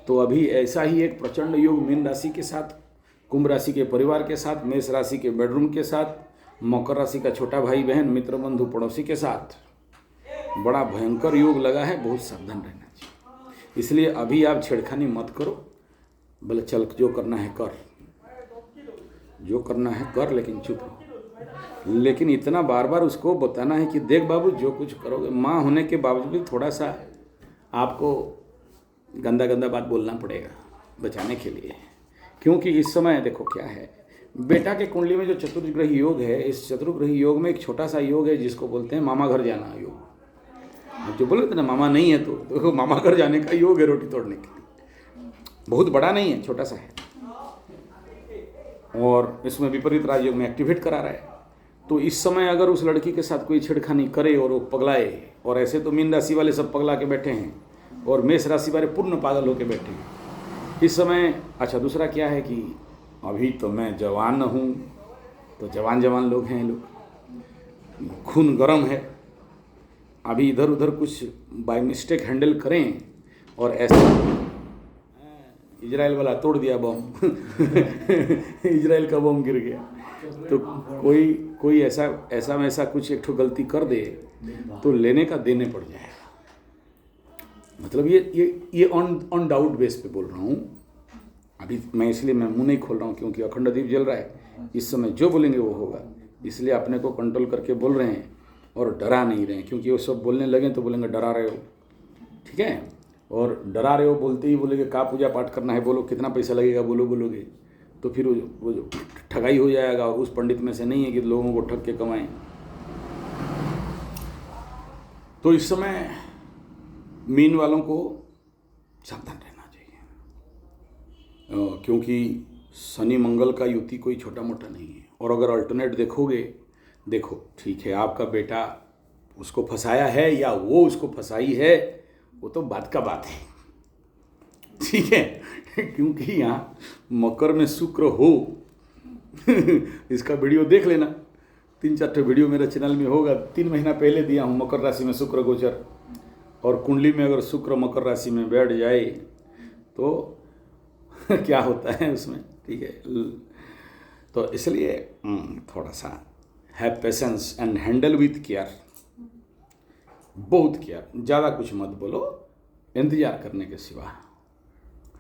तो अभी ऐसा ही एक प्रचंड योग मीन राशि के साथ, कुंभ राशि के परिवार के साथ, मेष राशि के बेडरूम के साथ, मकर राशि का छोटा भाई बहन, मित्र बंधु पड़ोसी के साथ बड़ा भयंकर योग लगा है। बहुत सावधान रहना चाहिए। इसलिए अभी आप छेड़खानी मत करो, बोले चल जो करना है कर, जो करना है कर, लेकिन चुप रहो। लेकिन इतना बार बार उसको बताना है कि देख बाबू, जो कुछ करोगे, माँ होने के बावजूद भी थोड़ा सा आपको गंदा गंदा बात बोलना पड़ेगा बचाने के लिए। क्योंकि इस समय देखो क्या है, बेटा के कुंडली में जो चतुर्ग्रही योग है, इस चतुर्ग्रही योग में एक छोटा सा योग है जिसको बोलते हैं मामा घर जाना योग। जो बोले थे ना मामा नहीं है, तो मामा घर जाने का योग है रोटी तोड़ने के लिए। बहुत बड़ा नहीं है, छोटा सा है, और इसमें विपरीत राजयोग में एक्टिवेट करा रहा है। तो इस समय अगर उस लड़की के साथ कोई छेड़खानी करे और वो पगलाए, और ऐसे तो मीन राशि वाले सब पगला के बैठे हैं और मेष राशि वाले पूर्ण पागल होके बैठे हैं इस समय। अच्छा, दूसरा क्या है कि अभी तो मैं जवान हूँ, तो जवान लोग हैं, लोग खून गर्म है। अभी इधर उधर कुछ बाय मिस्टेक हैंडल करें और ऐसा, इजराइल वाला तोड़ दिया बम इजराइल का बम गिर गया। तो कोई ऐसा कुछ एक ठो गलती कर दे तो लेने का देने पड़ जाएगा। मतलब ये ऑन डाउट बेस पे बोल रहा हूँ। अभी मैं इसलिए मैं मुंह नहीं खोल रहा हूँ क्योंकि अखंड दीप जल रहा है। इस समय जो बोलेंगे वो होगा, इसलिए अपने को कंट्रोल करके बोल रहे हैं और डरा नहीं रहे हैं, क्योंकि वो सब बोलने लगे तो बोलेंगे डरा रहे हो, ठीक है। और डरा रहे हो बोलते ही बोलेंगे का पूजा पाठ करना है, बोलो कितना पैसा लगेगा, बोलोगे तो फिर वो जो ठगाई हो जाएगा। और उस पंडित में से नहीं है कि लोगों को ठग के कमाएं। तो इस समय मीन वालों को सावधान रहना चाहिए, क्योंकि शनि मंगल का युति कोई छोटा मोटा नहीं है। और अगर अल्टरनेट देखो ठीक है, आपका बेटा उसको फंसाया है या वो उसको फंसाई है, वो तो बात का बात है, ठीक है। क्योंकि यहाँ मकर में शुक्र हो इसका वीडियो देख लेना, 3-4 वीडियो मेरे चैनल में होगा। 3 महीना पहले दिया हूँ मकर राशि में शुक्र गोचर, और कुंडली में अगर शुक्र मकर राशि में बैठ जाए तो क्या होता है उसमें, ठीक है। तो इसलिए थोड़ा सा have patience and handle with care, बहुत केयर, ज़्यादा कुछ मत बोलो इंतजार करने के सिवा,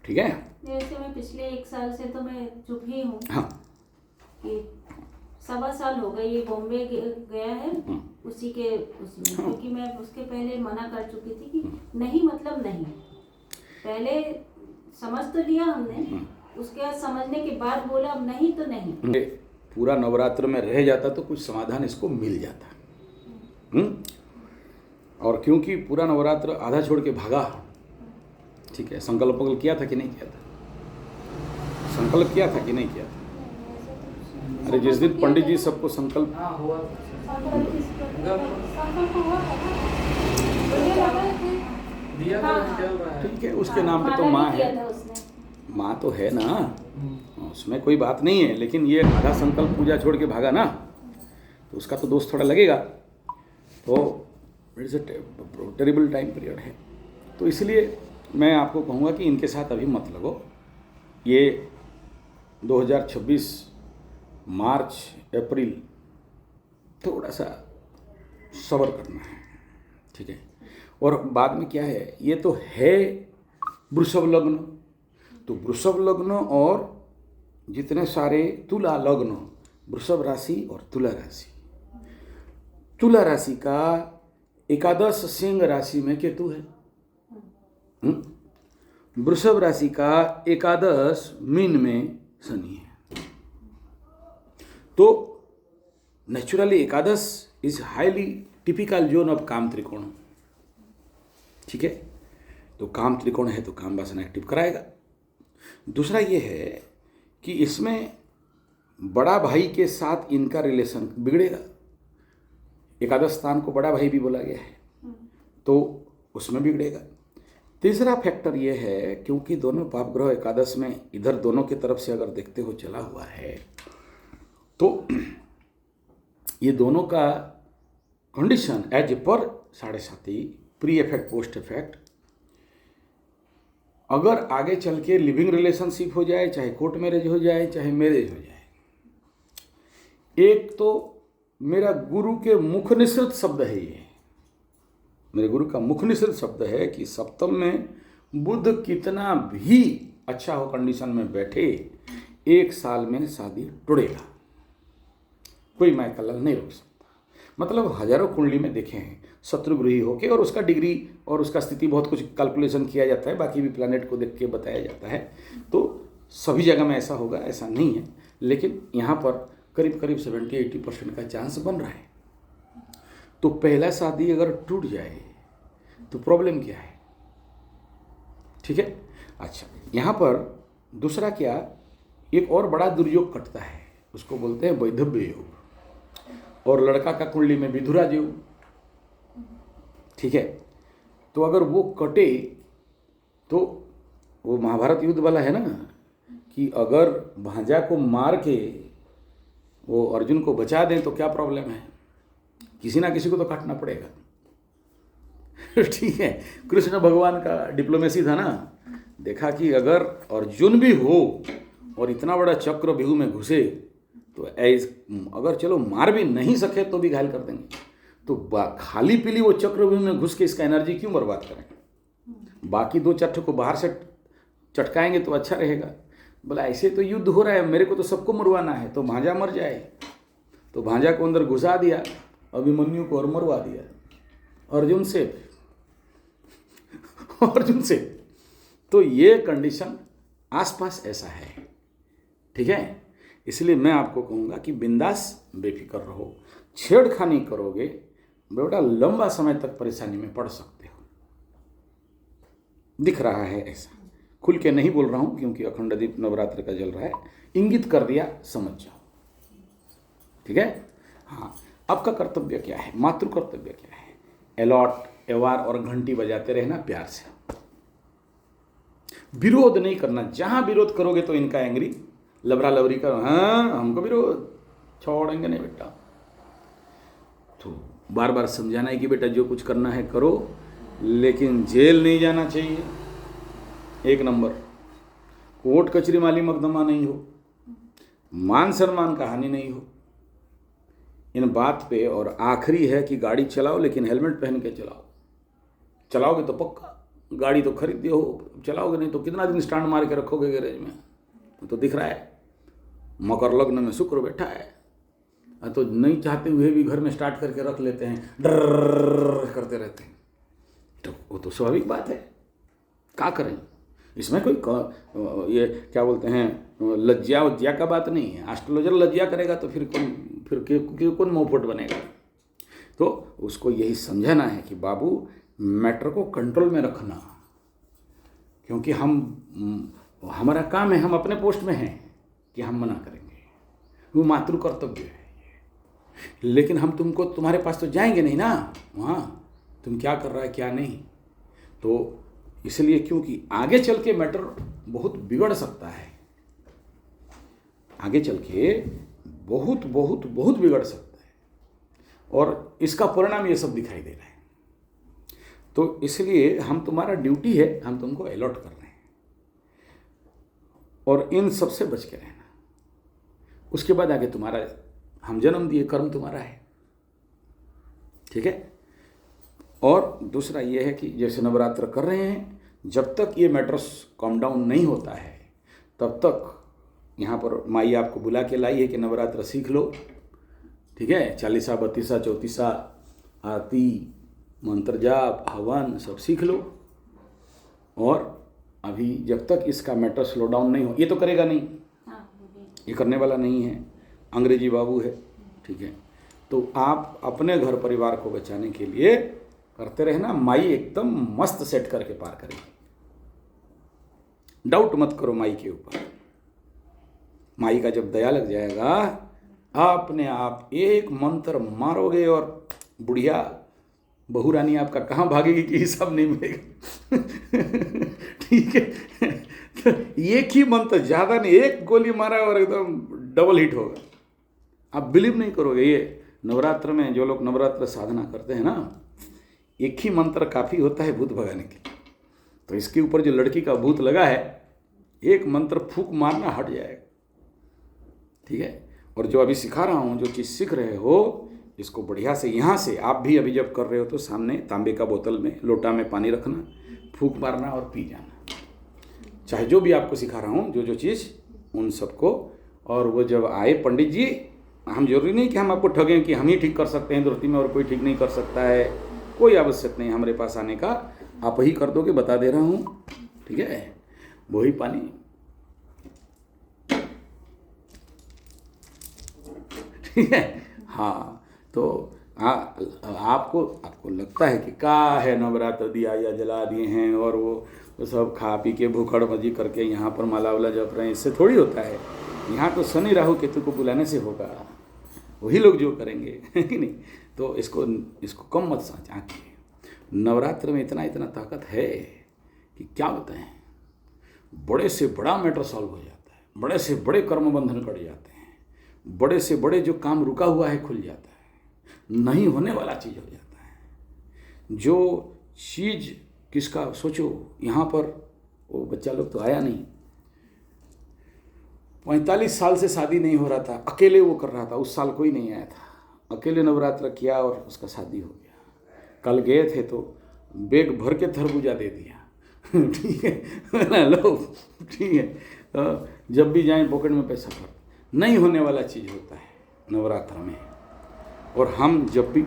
ठीक है। जैसे मैं पिछले 1 साल से तो मैं चुप ही हूँ। हाँ, कि 1.25 साल हो गए ये बॉम्बे गया है उसी के उसमें, क्योंकि मैं उसके पहले मना कर चुकी थी कि नहीं मतलब नहीं। पहले समझ तो लिया हमने, उसके बाद समझने के बाद बोला अब नहीं तो नहीं। पूरा नवरात्र में रह जाता तो कुछ समाधान इसको मिल जाता। और क्योंकि पूरा नवरात्र आधा छोड़ के भागा, ठीक है। संकल्प किया था कि नहीं किया था? संकल्प किया था कि नहीं किया था? अरे जिस दिन पंडित जी सबको संकल्प, हाँ हुआ दिया था, चल रहा है। ठीक है, उसके नाम पे तो माँ है, माँ तो है ना, उसमें कोई बात नहीं है। लेकिन ये आधा संकल्प पूजा छोड़ के भागा ना, तो उसका तो दोष थोड़ा लगेगा। तो it's a terrible time period है। तो इसलिए मैं आपको कहूँगा कि इनके साथ अभी मत लगो। ये 2026 मार्च अप्रैल थोड़ा सा सब्र करना है, ठीक है। और बाद में क्या है, ये तो है वृषभ लग्न, तो वृषभ लग्न और जितने सारे तुला लग्न, वृषभ राशि और तुला राशि, तुला राशि का एकादश सिंह राशि में केतु है, वृषभ राशि का एकादश मीन में शनि है। तो नेचुरली एकादश is highly typical zone of काम त्रिकोण, ठीक है। तो काम त्रिकोण है तो काम वासना एक्टिव कराएगा। दूसरा ये है कि इसमें बड़ा भाई के साथ इनका रिलेशन बिगड़ेगा। एकादश स्थान को बड़ा भाई भी बोला गया है, तो उसमें बिगड़ेगा। तीसरा फैक्टर ये है, क्योंकि दोनों पाप ग्रह एकादश में इधर दोनों की तरफ से अगर देखते हो चला हुआ है, तो ये दोनों का कंडीशन एज ए पर 7.5 प्री इफेक्ट पोस्ट इफेक्ट, अगर आगे चल के लिविंग रिलेशनशिप हो जाए, चाहे कोर्ट मैरिज हो जाए, चाहे मैरिज हो जाए, एक तो मेरा गुरु के मुख निसृत शब्द है, ये मेरे गुरु का मुख निसृत शब्द है कि सप्तम में बुध कितना भी अच्छा हो कंडीशन में बैठे, 1 साल में शादी टूटेगा, कोई माय कलर नहीं रोक सकता। मतलब हजारों कुंडली में देखे हैं शत्रुगृही होके, और उसका डिग्री और उसका स्थिति बहुत कुछ कैलकुलेशन किया जाता है, बाकी भी प्लैनेट को देख के बताया जाता है। तो सभी जगह में ऐसा होगा ऐसा नहीं है, लेकिन यहाँ पर करीब 70-80% का चांस बन रहा है। तो पहला शादी अगर टूट जाए तो प्रॉब्लम क्या है, ठीक है। अच्छा, यहाँ पर दूसरा क्या, एक और बड़ा दुर्योग कटता है, उसको बोलते हैं वैधव्य योग, और लड़का का कुंडली में विधुरा योग, ठीक है। तो अगर वो कटे तो वो महाभारत युद्ध वाला है ना, कि अगर भांजा को मार के वो अर्जुन को बचा दें तो क्या प्रॉब्लम है, किसी ना किसी को तो काटना पड़ेगा, ठीक है। कृष्ण भगवान का डिप्लोमेसी था ना, देखा कि अगर अर्जुन भी हो और इतना बड़ा चक्रव्यूह में घुसे तो अगर चलो मार भी नहीं सके तो भी घायल कर देंगे, तो खाली पीली वो चक्रव्यूह में घुस के इसका एनर्जी क्यों बर्बाद करें। बाकी 2-4 को बाहर से चटकाएंगे तो अच्छा रहेगा। बोला ऐसे तो युद्ध हो रहा है, मेरे को तो सबको मरवाना है, तो भांजा मर जाए। तो भांजा को अंदर घुसा दिया, अभिमन्यु को और मरवा दिया अर्जुन से। तो ये कंडीशन आसपास ऐसा है, ठीक है। इसलिए मैं आपको कहूँगा कि बिंदास बेफिक्र रहो। छेड़खानी करोगे बेटा लंबा समय तक परेशानी में पड़ सकते हो। दिख रहा है ऐसा, खुल के नहीं बोल रहा हूँ क्योंकि अखंड दीप नवरात्र का जल रहा है, इंगित कर दिया, समझ जाओ, ठीक है। हाँ, आपका कर्तव्य क्या है, मातृ कर्तव्य क्या है, अलॉट, एवार और घंटी बजाते रहना प्यार से, विरोध नहीं करना। जहां विरोध करोगे तो इनका एंग्री लबरा लबरी का, हाँ हमको विरोध, छोड़ेंगे नहीं बेटा। तो बार बार समझाना है कि बेटा जो कुछ करना है करो, लेकिन जेल नहीं जाना चाहिए। 1 नंबर, कोर्ट कचहरी माली मकदमा नहीं हो, मान सम्मान का हानि नहीं हो, इन बात पे। और आखिरी है कि गाड़ी चलाओ लेकिन हेलमेट पहन के चलाओ। चलाओगे तो पक्का, गाड़ी तो खरीदते हो, चलाओगे नहीं तो कितना दिन स्टैंड मार के रखोगे गैरेज में। तो दिख रहा है मकर लग्न में शुक्र बैठा है, तो नहीं चाहते हुए भी घर में स्टार्ट करके रख लेते हैं, डर करते रहते हैं। तो वो तो स्वाभाविक बात है, क्या करें इसमें। कोई ये क्या बोलते हैं, लज्जा उज्जा का बात नहीं है। एस्ट्रोलॉजर लज्जा करेगा तो फिर कौन मुंहफुट बनेगा। तो उसको यही समझाना है कि बाबू मैटर को कंट्रोल में रखना, क्योंकि हमारा काम है, हम अपने पोस्ट में हैं कि हम मना करेंगे, वो मातृ कर्तव्य है। लेकिन हम तुम्हारे पास तो जाएंगे नहीं ना वहाँ, तुम क्या कर रहा है क्या नहीं। तो इसलिए क्योंकि आगे चल के मैटर बहुत बिगड़ सकता है, आगे चल के बहुत बहुत बहुत बिगड़ सकता है, और इसका परिणाम ये सब दिखाई दे रहा है। तो इसलिए तुम्हारा ड्यूटी है, हम तुमको अलॉट कर रहे हैं, और इन सबसे बच के रहना। उसके बाद आगे तुम्हारा, हम जन्म दिए, कर्म तुम्हारा है, ठीक है। और दूसरा ये है कि जैसे नवरात्र कर रहे हैं, जब तक ये मैटर्स कॉम डाउन नहीं होता है तब तक यहाँ पर माई आपको बुला के लाई है कि नवरात्र सीख लो, ठीक है। 40 32 34 आरती, मंत्र जाप, हवन सब सीख लो। और अभी जब तक इसका मैटर स्लो डाउन नहीं हो, ये तो करेगा नहीं, ये करने वाला नहीं है, अंग्रेजी बाबू है, ठीक है। तो आप अपने घर परिवार को बचाने के लिए करते रहना, माई एकदम मस्त सेट करके पार करेगी। डाउट मत करो माई के ऊपर, माई का जब दया लग जाएगा, आपने आप एक मंत्र मारोगे और बुढ़िया बहू रानी आपका कहाँ भागेगी कि हिसाब नहीं मिलेगा। ठीक है, तो एक ही मंत्र, ज़्यादा नहीं, एक गोली मारा और एकदम डबल हिट होगा। आप बिलीव नहीं करोगे, ये नवरात्र में जो लोग नवरात्र साधना करते हैं ना, एक ही मंत्र काफ़ी होता है भूत भगाने के। तो इसके ऊपर जो लड़की का भूत लगा है, एक मंत्र फूंक मारना हट जाएगा, ठीक है। और जो अभी सिखा रहा हूँ, जो चीज़ सीख रहे हो, इसको बढ़िया से यहाँ से आप भी अभी जब कर रहे हो तो सामने तांबे का बोतल में, लोटा में पानी रखना, फूंक मारना और पी जाना। चाहे जो भी आपको सिखा रहा हूँ, जो चीज़, उन सबको। और वो जब आए पंडित जी, हम जरूरी नहीं कि हम आपको ठगें कि हम ही ठीक कर सकते हैं धरती में और कोई ठीक नहीं कर सकता है, कोई आवश्यक नहीं हमारे पास आने का, आप ही कर दोगे, बता दे रहा हूँ, ठीक है। वही पानी, ठीक है। हाँ, तो आपको लगता है कि क्या है, नवरात्र दिया या जला दिए हैं और वो सब खा पी के भूखड़ मजी करके यहाँ पर माला वाला जप रहे हैं, इससे थोड़ी होता है। यहाँ तो शनि राहु केतु को बुलाने से होगा, वही लोग जो करेंगे, है कि नहीं। तो इसको कम मत आंकिए। नवरात्र में इतना ताकत है कि क्या बताएं, बड़े से बड़ा मैटर सॉल्व हो जाता है, बड़े से बड़े कर्म बंधन कट जाते हैं, बड़े से बड़े जो काम रुका हुआ है खुल जाता है, नहीं होने वाला चीज़ हो जाता है। जो चीज़ किसका सोचो, यहाँ पर वो बच्चा लोग तो आया नहीं, 45 साल से शादी नहीं हो रहा था, अकेले वो कर रहा था, उस साल कोई नहीं आया था, अकेले नवरात्र किया और उसका शादी हो गया। कल गए थे तो बैग भर के तरबूजा दे दिया। ठीक है, लो ठीक है, जब भी जाएं पॉकेट में पैसा भर। नहीं होने वाला चीज़ होता है नवरात्र में। और हम जब भी,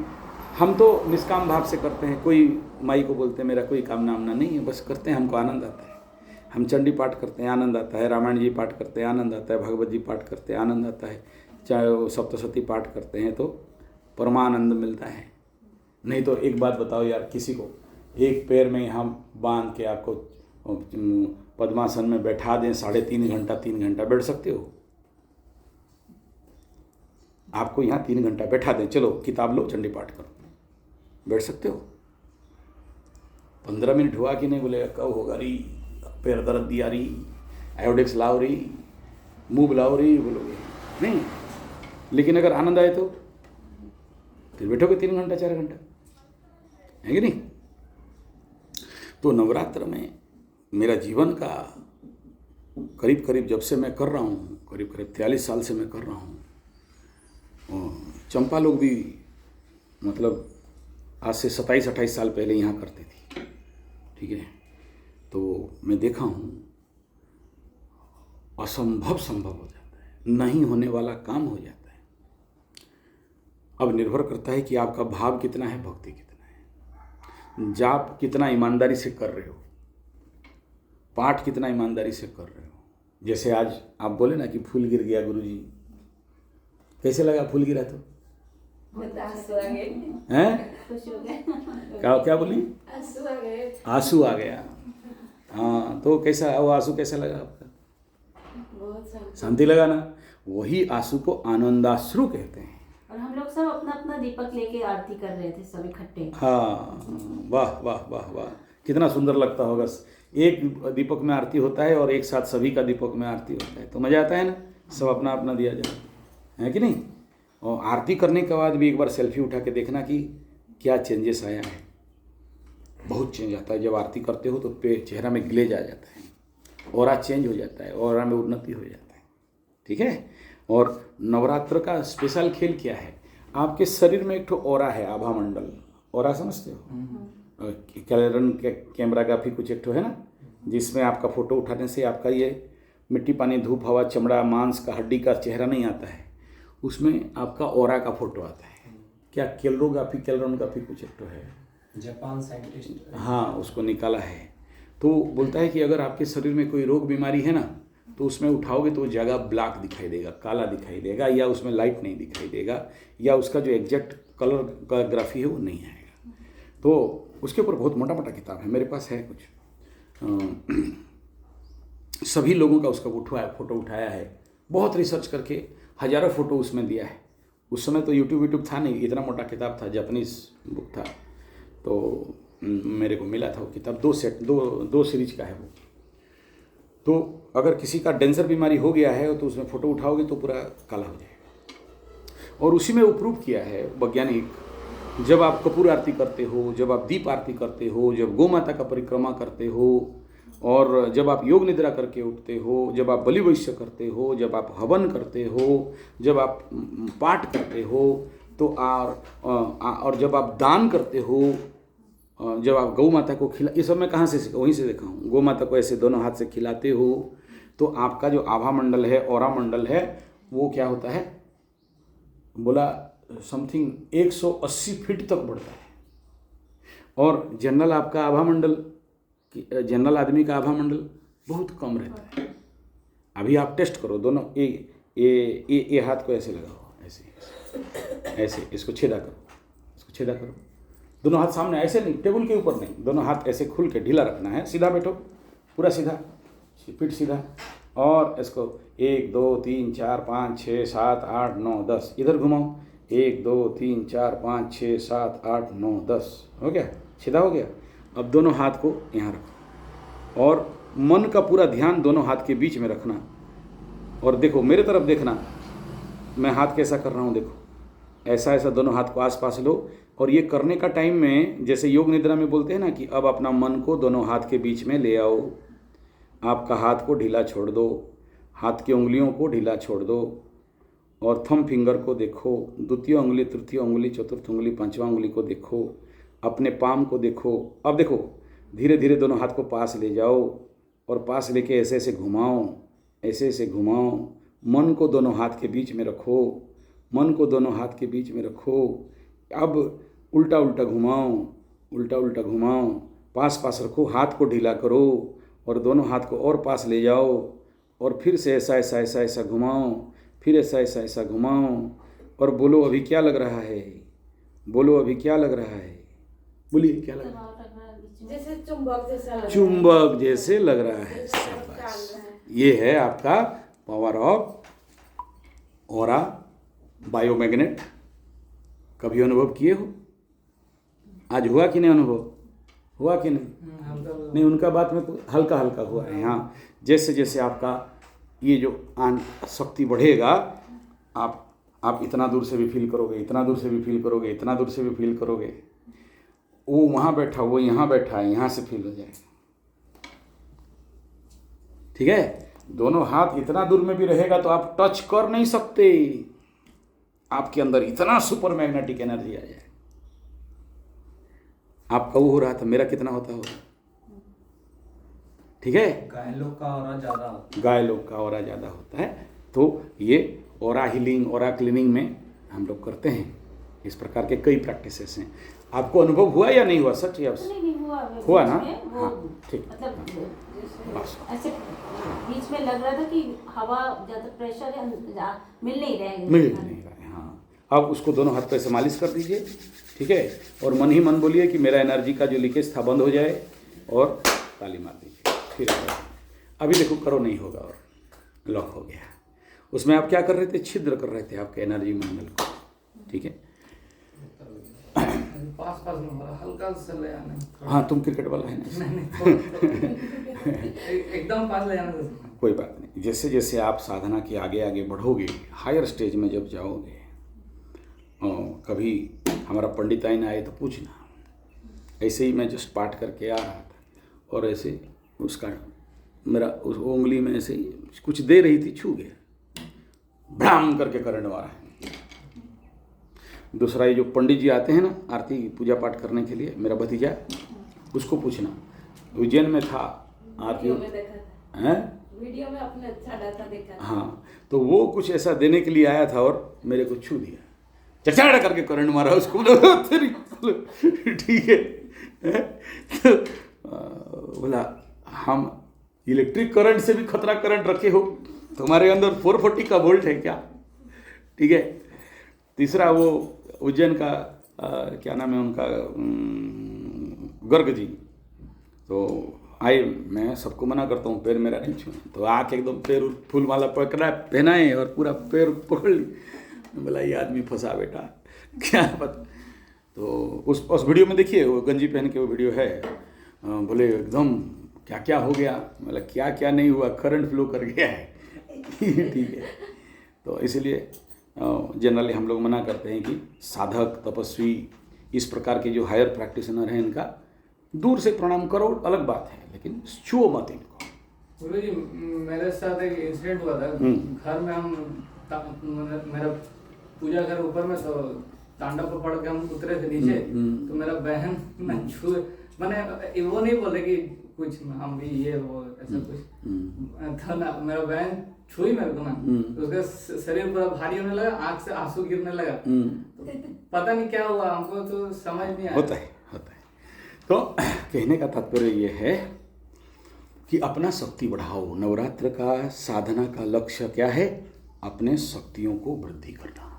हम तो निष्काम भाव से करते हैं, कोई माई को बोलते हैं मेरा कोई कामना वामना नहीं है, बस करते हैं, हमको आनंद आता है। हम चंडी पाठ करते हैं, आनंद आता है, रामायण जी पाठ करते हैं, आनंद आता है, भगवत जी पाठ करते हैं, आनंद आता है, चाहे वो सप्तशती पाठ करते हैं तो परमानंद मिलता है। नहीं तो एक बात बताओ यार, किसी को एक पैर में हम बांध के आपको पद्मासन में बैठा दें 3.5 घंटा 3 घंटा, बैठ सकते हो? आपको यहाँ 3 घंटा बैठा दें, चलो किताब लो चंडी पाठ करो, बैठ सकते हो? 15 मिनट हुआ कि नहीं, बोलेगा कब होगा री, पैर दर्द दिया री, आयोडेक्स लाओ री, मूव लाओ री, बोलोगे नहीं। लेकिन अगर आनंद आए तो फिर बैठोगे 3 घंटा 4 घंटा, है कि नहीं? तो नवरात्र में मेरा जीवन का करीब करीब, जब से मैं कर रहा हूँ, करीब करीब 43 साल से मैं कर रहा हूँ। चंपा लोग भी मतलब आज से 27-28 साल पहले यहाँ करते थी, ठीक है। तो मैं देखा हूँ असंभव संभव हो जाता है, नहीं होने वाला काम हो जाता है। अब निर्भर करता है कि आपका भाव कितना है, भक्ति कितना है, जाप कितना ईमानदारी से कर रहे हो, पाठ कितना ईमानदारी से कर रहे हो। जैसे आज आप बोले ना कि फूल गिर गया गुरुजी, कैसे लगा फूल गिरा तो? हैं? क्या बोली? आंसू आ गया। हाँ, तो कैसा वो आंसू कैसा लगा आपका? बहुत शांति लगा ना। वही आंसू को आनंदाश्रु कहते हैं। और हम लोग सब अपना अपना दीपक लेके आरती कर रहे थे, सब इकट्ठे। हाँ, वाह वाह वाह वाह, कितना सुंदर लगता होगा। एक दीपक में आरती होता है और एक साथ सभी का दीपक में आरती होता है, तो मज़ा आता है ना, सब अपना अपना दिया जाए, है कि नहीं? और आरती करने के बाद भी एक बार सेल्फी उठा के देखना कि क्या चेंजेस आया है। बहुत चेंज आता है जब आरती करते हो, तो चेहरा में ग्लेज आ जाता है, ऑरा चेंज हो जाता है, ऑरा में उन्नति हो जाता है, ठीक है। और नवरात्र का स्पेशल खेल क्या है, आपके शरीर में एक ठो ऑरा है, आभा मंडल। ऑरा समझते हो? कैलेरन कैमरा का भी कुछ एक ठो है ना, जिसमें आपका फोटो उठाने से आपका ये मिट्टी पानी धूप हवा चमड़ा मांस का हड्डी का चेहरा नहीं आता है, उसमें आपका ऑरा का फोटो आता है। क्या कैलेरोग्राफी कुछ एक ठो है, जापान साइंटिस्ट, हाँ, उसको निकाला है। तो बोलता है कि अगर आपके शरीर में कोई रोग बीमारी है ना, तो उसमें उठाओगे तो वो जगह ब्लैक दिखाई देगा, काला दिखाई देगा, या उसमें लाइट नहीं दिखाई देगा, या उसका जो एग्जैक्ट कलर का ग्राफी है वो नहीं आएगा। तो उसके ऊपर बहुत मोटा मोटा किताब है, मेरे पास है कुछ, सभी लोगों का उसका फोटो उठाया है, बहुत रिसर्च करके हज़ारों फोटो उसमें दिया है। उस समय तो यूट्यूब था नहीं, इतना मोटा किताब था, जापानीज बुक था। तो मेरे को मिला था वो किताब, दो सीरीज का है वो। तो अगर किसी का डेंसर बीमारी हो गया है तो उसमें फ़ोटो उठाओगे तो पूरा काला हो जाएगा। और उसी में वो प्रूव किया है वैज्ञानिक, जब आप कपूर आरती करते हो, जब आप दीप आरती करते हो, जब गौ माता का परिक्रमा करते हो, और जब आप योग निद्रा करके उठते हो, जब आप बलि वैश्य करते हो, जब आप हवन करते हो, जब आप पाठ करते हो, तो और जब आप दान करते हो, जब आप गौ माता को ये सब मैं कहाँ से सीखा, वहीं से देखा हूँ। गौ माता को ऐसे दोनों हाथ से खिलाते हो तो आपका जो आभा मंडल है, ऑरा मंडल है, वो क्या होता है, बोला समथिंग 180 फीट तक बढ़ता है। और जनरल आपका आभा मंडल, जनरल आदमी का आभा मंडल बहुत कम रहता है। अभी आप टेस्ट करो, दोनों ये हाथ को ऐसे लगाओ, ऐसे इसको छेदा करो, दोनों हाथ सामने, ऐसे नहीं, टेबल के ऊपर नहीं, दोनों हाथ ऐसे खुल के ढीला रखना है, सीधा बैठो, पूरा सीधा, पीठ सीधा, और इसको 1 2 3 4 5 6 7 8 9 10 इधर घुमाओ, 1 2 3 4 5 6 7 8 9 10, हो गया, सीधा हो गया। अब दोनों हाथ को यहाँ रखो और मन का पूरा ध्यान दोनों हाथ के बीच में रखना, और देखो मेरे तरफ देखना, मैं हाथ कैसा कर रहा हूँ, देखो ऐसा दोनों हाथ को आसपास लो। और ये करने का टाइम में, जैसे योग निद्रा में बोलते हैं ना कि अब अपना मन को दोनों हाथ के बीच में ले आओ, आपका हाथ को ढीला छोड़ दो, हाथ की उंगलियों को ढीला छोड़ दो और थंब फिंगर को देखो, द्वितीय उंगली, तृतीय उंगली, चतुर्थ उंगली, पांचवा उंगली को देखो, अपने पाम को देखो। अब देखो धीरे धीरे दोनों हाथ को पास ले जाओ और पास लेके ऐसे ऐसे घुमाओ, ऐसे ऐसे घुमाओ। मन को दोनों हाथ के बीच में रखो, मन को दोनों हाथ के बीच में रखो। अब उल्टा उल्टा घुमाओ, उल्टा उल्टा घुमाओ, पास पास रखो, हाथ को ढीला करो और दोनों हाथ को और पास ले जाओ और फिर से ऐसा ऐसा ऐसा ऐसा घुमाओ, फिर ऐसा ऐसा ऐसा घुमाओ और बोलो अभी क्या लग रहा है, बोलो अभी क्या लग रहा है, बोलिए क्या लग रहा है। जैसे चुंबक जैसा लग रहा है। चुंबक जैसे लग रहा है। शाबाश। ये है आपका पावर ऑफ ऑरा बायोमैग्नेट। कभी अनुभव किए हो? आज हुआ कि नहीं अनुभव? हुआ कि नहीं? हम तो नहीं, उनका बात में तो हल्का हल्का हुआ है। हाँ, जैसे जैसे आपका ये जो शक्ति बढ़ेगा, आप इतना दूर से भी फील करोगे, इतना दूर से भी फील करोगे, इतना दूर से भी फील करोगे। वो वहाँ बैठा, वो यहाँ बैठा है, यहाँ से फील हो जाएगा। ठीक है, दोनों हाथ इतना दूर में भी रहेगा तो आप टच कर नहीं सकते। आपके अंदर इतना सुपर मैग्नेटिक एनर्जी आ जाए। आपका वो हो रहा था, मेरा कितना होता होगा? ठीक है, गाय लोग का ऑरा ज़्यादा होता गाय लोग का ऑरा ज़्यादा होता है। तो ये ऑरा हीलिंग, ऑरा क्लीनिंग में हम लोग करते हैं। इस प्रकार के कई प्रैक्टिसेस हैं। आपको अनुभव हुआ या नहीं हुआ? सच या नहीं हुआ हुआ ना? बीच में वो हाँ, ठीक। मतलब बस। ऐसे बीच में लग रहा था कि हवा ज़्यादा प्रेशर है, मिल नहीं रहा है। मिल नहीं रहा है। हाँ, अब उसको दोनों हाथ पे से मालिश कर दीजिए। ठीक है, और मन ही मन बोलिए कि मेरा एनर्जी का जो लीकेज था बंद हो जाए और ताली मार दीजिए। फिर अभी देखो करो, नहीं होगा और लॉक हो गया। उसमें आप क्या कर रहे थे? छिद्र कर रहे थे आपके एनर्जी मंडल को। ठीक है, पास पास में हमारा हल्का सा ले आना। हाँ, तुम क्रिकेट वाला है ना। एकदम पास ले आना। कोई बात नहीं। जैसे जैसे आप साधना के आगे आगे बढ़ोगे, हायर स्टेज में जब जाओगे, कभी हमारा पंडित आइन आए तो पूछना। ऐसे ही मैं जस्ट पाठ करके आ रहा था और ऐसे उसका मेरा उस उंगली में ऐसे ही कुछ दे रही थी, छू गया, भ्राम करके करंट मारा है। दूसरा, ये जो पंडित जी आते हैं ना आरती पूजा पाठ करने के लिए, मेरा भतीजा, उसको पूछना। उज्जैन में था आरती, वीडियो में देखा था। हैं? वीडियो में अपने अच्छा डाटा देखा था। हाँ, तो वो कुछ ऐसा देने के लिए आया था और मेरे को छू दिया, चचाड़ करके करंट मारा उसको। ठीक है, तो बोला हम इलेक्ट्रिक करंट से भी खतरा करंट रखे हो, तुम्हारे अंदर 440 का वोल्ट है क्या? ठीक है। तीसरा, वो उज्जैन का क्या नाम है उनका, गर्ग जी, तो आए। मैं सबको मना करता हूँ पैर मेरा नहीं छूना, तो आके एकदम पैर फूल माला पकड़ा, पहनाए और पूरा पैर पकड़ ली। बोला ये आदमी फंसा बेटा, क्या पता। तो उस वीडियो में देखिए, वो गंजी पहन के वो वीडियो है। बोले एकदम क्या क्या हो गया? बोला क्या क्या नहीं हुआ, करंट फ्लो कर गया है। ठीक है, तो इसलिए जनरली हम लोग मना करते हैं कि साधक तपस्वी इस प्रकार के जो हायर प्रैक्टिशनर हैं, इनका दूर से प्रणाम करो, अलग बात है, लेकिन छुओ मत इनको। गुरु जी, मेरे साथ एक इंसिडेंट हुआ था। घर में हम मेरा पूजा घर ऊपर में, तो तांडव को पढ़ के हम उतरे थे नीचे। तो मेरा बहन मैं छू, मैंने वो नहीं बोले कि कुछ हम भी ये वो ऐसा कुछ था ना। मेरा बहन छुई मेरे को ना, तो उसका शरीर पूरा भारी होने लगा, आंख से आंसू गिरने लगा। तो पता नहीं क्या हुआ, हमको तो समझ नहीं आया। होता है। तो कहने का तात्पर्य ये है कि अपना शक्ति बढ़ाओ। नवरात्र का साधना का लक्ष्य क्या है? अपने शक्तियों को वृद्धि करना।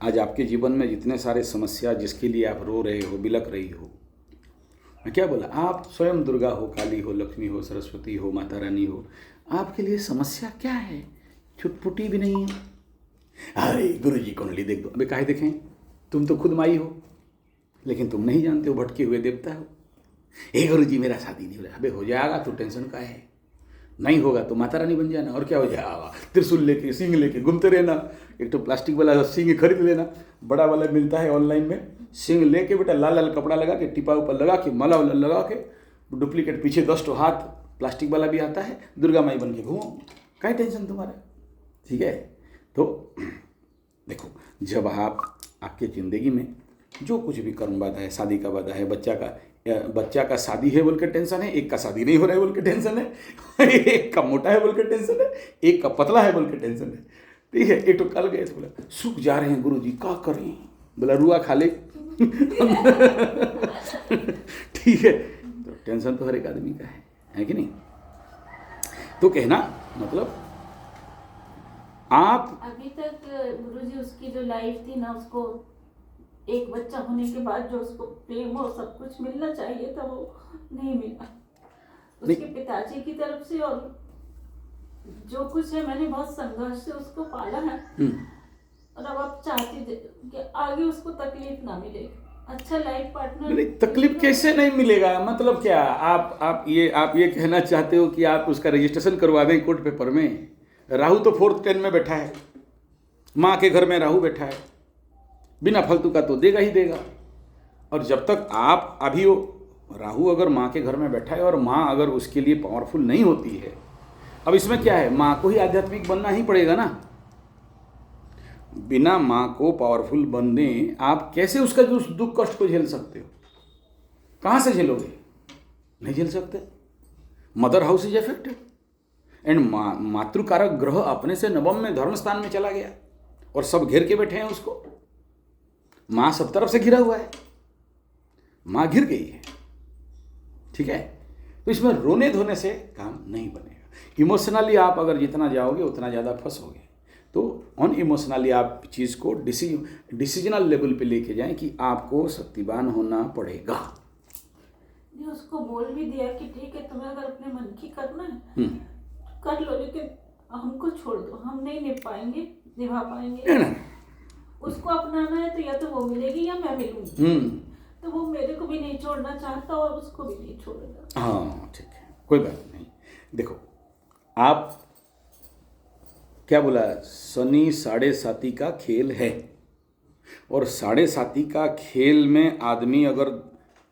आज आपके जीवन में जितने सारे समस्या, जिसके लिए आप रो रहे हो, बिलक रही हो, मैं क्या बोला, आप स्वयं दुर्गा हो, काली हो, लक्ष्मी हो, सरस्वती हो, माता रानी हो, आपके लिए समस्या क्या है? छुटपुटी भी नहीं है। अरे गुरु जी कुंडली देख दो। अबे काहे देखें? तुम तो खुद माई हो, लेकिन तुम नहीं जानते हो, भटके हुए देवता हो। हे गुरु जी मेरा शादी नहीं हो रहा। अबे हो जाएगा, तो टेंशन का है। नहीं होगा तो माता रानी बन जाना, और क्या हो जाएगा? त्रिशूल लेके, सिंह लेके घूमते रहना। एक तो प्लास्टिक वाला सिंह खरीद लेना, बड़ा वाला मिलता है ऑनलाइन में। सिंह लेके बेटा लाल लाल कपड़ा लगा के, टिपा ऊपर लगा के, माला वाला लगा के, डुप्लीकेट पीछे 10 हाथ प्लास्टिक वाला भी आता है, दुर्गा माई बन के घूमो। क्या टेंशन तुम्हारा, ठीक है। तो देखो, जब आपके ज़िंदगी में जो कुछ भी कर्म बाधा है, शादी का बाधा है, बच्चा का शादी है बोल के टेंशन है, एक का शादी नहीं हो रहा है बोल के टेंशन है, एक का मोटा है बोल के टेंशन है, एक का पतला है बोल के टेंशन है, ठीक है। एक तो कल गए तो बोला सूख जा रहे हैं गुरुजी, क्या करें, बोला रुआ खा ले ठीक है। तो टेंशन तो हर एक आदमी का है कि नहीं। तो कहना मतलब आप अभी तक गुरुजी उसकी जो लाइफ थी ना, उसको एक बच्चा होने के बाद जो उसको प्रेम और सब कुछ मिलना चाहिए था वो नहीं मिला उसके पिताजी की तरफ से। और जो कुछ है मैंने बहुत संघर्ष से उसको पाला है, और अब आप चाहती थे कि आगे उसको तकलीफ ना मिले, अच्छा लाइफ पार्टनर। नहीं, तकलीफ कैसे नहीं मिलेगा, मतलब क्या आप ये कहना चाहते हो कि आप उसका रजिस्ट्रेशन करवा दें कोर्ट पेपर में। राहु तो 4th 10 में बैठा है, माँ के घर में राहु बैठा है, बिना फालतू का तो देगा ही देगा। और जब तक आप अभी वो राहु अगर माँ के घर में बैठा है और माँ अगर उसके लिए पावरफुल नहीं होती है, अब इसमें क्या है, माँ को ही आध्यात्मिक बनना ही पड़ेगा ना। बिना माँ को पावरफुल बनने आप कैसे उसका जो दुख कष्ट को झेल सकते हो, कहाँ से झेलोगे, नहीं झेल सकते। Mother house is affected and मातृकारक ग्रह अपने से नवम में धर्म स्थान में चला गया और सब घेर के बैठे हैं उसको। माँ सब तरफ से घिरा हुआ है, माँ घिर गई है, ठीक है। तो इसमें रोने धोने से काम नहीं बनेगा। इमोशनली आप अगर जितना जाओगे उतना ज़्यादा फंसोगे। तो ऑन इमोशनली आप चीज़ को डिसीजनल लेवल पे लेके जाएं कि आपको शक्तिवान होना पड़ेगा। ने उसको बोल भी दिया कि ठीक है, तुम्हें अगर अपने मन की करना है कर लो, लेकिन हमको छोड़ दो, हम नहीं निभा पाएंगे। उसको अपनाना है तो या तो वो मिलेगी या मैं मिलूंगी। तो वो मेरे को भी नहीं छोड़ना चाहता और उसको भी नहीं छोड़ेगा। हाँ ठीक है, कोई बात नहीं। देखो आप क्या बोला, शनि 7.5 का खेल है, और 7.5 का खेल में आदमी अगर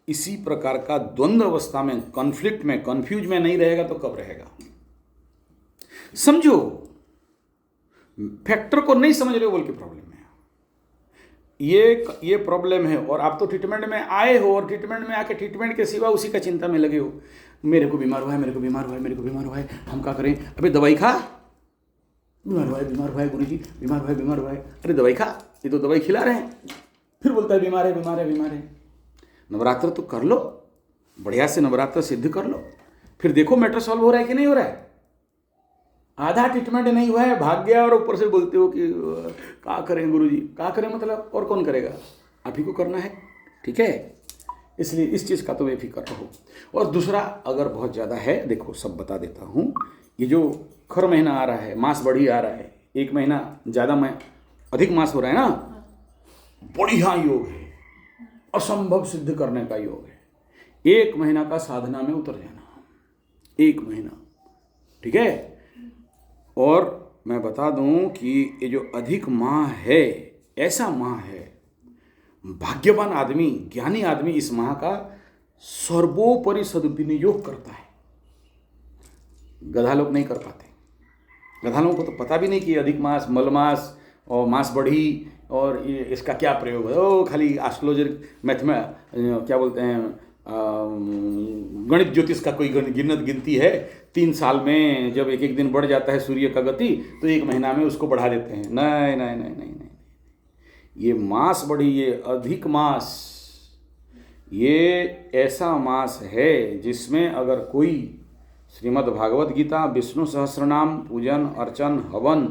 इसी प्रकार का द्वंद्व अवस्था में, कॉन्फ्लिक्ट में, कन्फ्यूज में नहीं रहेगा तो कब रहेगा। समझो, फैक्टर को नहीं समझ रहे हो बोल के प्रॉब्लम है। ये प्रॉब्लम है और आप तो ट्रीटमेंट में आए हो और ट्रीटमेंट में आके ट्रीटमेंट के सिवा उसी का चिंता में लगे हो। मेरे को बीमार हुआ है, मेरे को बीमार हुआ है, मेरे को बीमार हुआ है, हम क्या करें। अबे दवाई खा, बीमार हुआ है गुरुजी, बीमार हुआ है। अरे दवाई खा, ये तो दवाई खिला रहे हैं, फिर बोलता है बीमार है। नवरात्र तो कर लो, बढ़िया से नवरात्र सिद्ध कर लो, फिर देखो मैटर सॉल्व हो रहा है कि नहीं हो रहा है। आधा ट्रीटमेंट नहीं हुआ है, भाग गया और ऊपर से बोलते हो कि क्या करें गुरुजी, क्या करें मतलब, और कौन करेगा, आप ही को करना है, ठीक है। इसलिए इस चीज़ का तो बेफिक्र रहो। और दूसरा, अगर बहुत ज़्यादा है, देखो सब बता देता हूँ, ये जो खर महीना आ रहा है, मास बढ़ी आ रहा है, 1 महीना ज़्यादा अधिक मास हो रहा है ना, बढ़िया योग है, असंभव सिद्ध करने का योग है। 1 महीना का साधना में उतर जाना, 1 महीना, ठीक है। और मैं बता दूं कि ये जो अधिक माह है, ऐसा माह है, भाग्यवान आदमी, ज्ञानी आदमी इस माह का सर्वोपरि सदुपयोग करता है। गधा लोग नहीं कर पाते। गधा लोगों को तो पता भी नहीं कि अधिक मास, मलमास और मास बढ़ी और ये इसका क्या प्रयोग है। ओ खाली एस्ट्रोलॉजर मैथ में क्या बोलते हैं, गणित ज्योतिष का कोई गिनती है। 3 साल में जब एक दिन बढ़ जाता है सूर्य का गति, तो 1 महीना में उसको बढ़ा देते हैं। नहीं, ये मास बढ़ी, ये अधिक मास, ये ऐसा मास है जिसमें अगर कोई श्रीमद् भागवत गीता, विष्णु सहस्रनाम, पूजन अर्चन, हवन,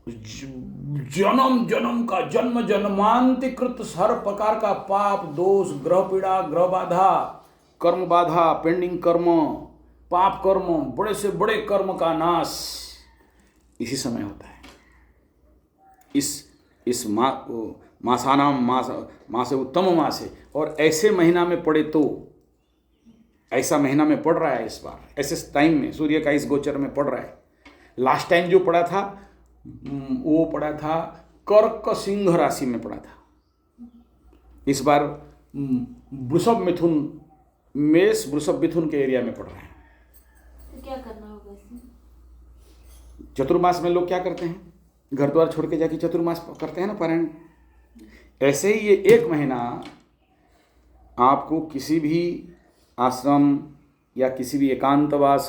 जन्म जन्म का, जन्म जन्मांतिकृत हर प्रकार का पाप दोष, ग्रह पीड़ा, ग्रह बाधा, कर्म बाधा, पेंडिंग कर्म, पाप कर्म, बड़े से बड़े कर्म का नाश इसी समय होता है। इस मासानाम मास उत्तम मास है। और ऐसे महीना में पड़े तो, ऐसा महीना में पड़ रहा है इस बार, ऐसे टाइम में सूर्य का इस गोचर में पड़ रहा है। लास्ट टाइम जो पड़ा था वो पड़ा था कर्क सिंह राशि में पड़ा था। इस बार वृषभ मिथुन, मेष वृषभ मिथुन के एरिया में पड़ रहा है। तो क्या करना होगा इसमें? चतुर्मास में लोग क्या करते हैं, घर द्वार छोड़ के जाके चतुर्मास करते हैं ना, पारायण। ऐसे ही ये 1 महीना आपको किसी भी आश्रम या किसी भी एकांतवास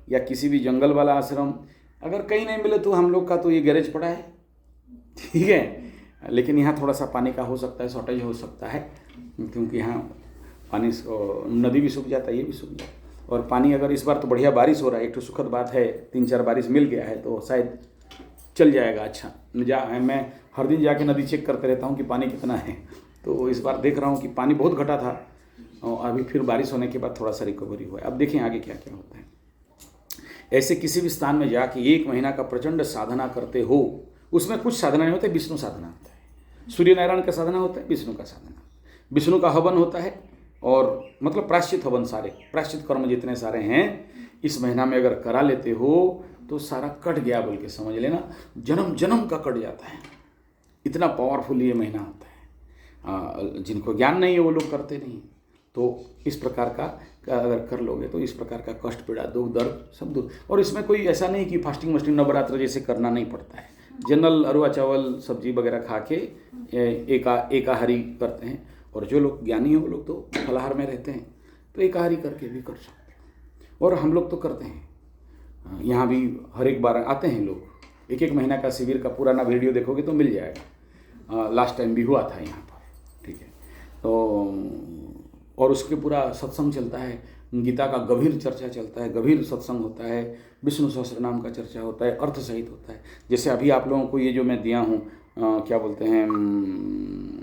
या किसी भी जंगल वाला आश्रम अगर कहीं नहीं मिले तो हम लोग का तो ये गैरेज पड़ा है, ठीक है। लेकिन यहाँ थोड़ा सा पानी का हो सकता है, शॉर्टेज हो सकता है, क्योंकि यहाँ पानी नदी भी सूख जाता है, ये भी सूख जाता है। और पानी अगर इस बार तो बढ़िया बारिश हो रहा है, एक तो सुखद बात है, 3-4 बारिश मिल गया है तो शायद चल जाएगा। अच्छा मैं हर दिन जाके नदी चेक करते रहता हूँ कि पानी कितना है, तो इस बार देख रहा हूँ कि पानी बहुत घटा था और अभी फिर बारिश होने के बाद थोड़ा सा रिकवरी हुआ है। अब देखें आगे क्या क्या होता है। ऐसे किसी भी स्थान में जाके 1 महीना का प्रचंड साधना करते हो, उसमें कुछ साधना नहीं होता, विष्णु साधना होता है, सूर्य नारायण का साधना होता है, विष्णु का साधना, विष्णु का हवन होता है, और मतलब प्रायश्चित हवन, सारे प्रायश्चित कर्म जितने सारे हैं इस महीना में अगर करा लेते हो तो सारा कट गया बोल के समझ लेना, जन्म जन्म का कट जाता है। इतना पावरफुल ये महीना होता है। जिनको ज्ञान नहीं है वो लोग करते नहीं, तो इस प्रकार का अगर कर लोगे तो इस प्रकार का कष्ट, पीड़ा, दुख, दर्द सब दूर। और इसमें कोई ऐसा नहीं कि फास्टिंग मस्टिंग नवरात्र जैसे करना नहीं पड़ता है। जनरल अरुआ चावल सब्जी वगैरह खा के एकाहारी करते हैं, और जो लोग ज्ञानी हैं वो लोग तो फलाहार में रहते हैं, तो एकाहारी करके भी कर सकते हैं। और हम लोग तो करते हैं, यहाँ भी हर एक बार आते हैं लोग। 1-1 महीना का शिविर का पुराना वीडियो देखोगे तो मिल जाएगा, लास्ट टाइम भी हुआ था यहाँ पर, ठीक है। तो और उसके पूरा सत्संग चलता है, गीता का गंभीर चर्चा चलता है, गंभीर सत्संग होता है, विष्णु सहस्त्र नाम का चर्चा होता है, अर्थ सहित होता है। जैसे अभी आप लोगों को ये जो मैं दिया हूँ, क्या बोलते हैं,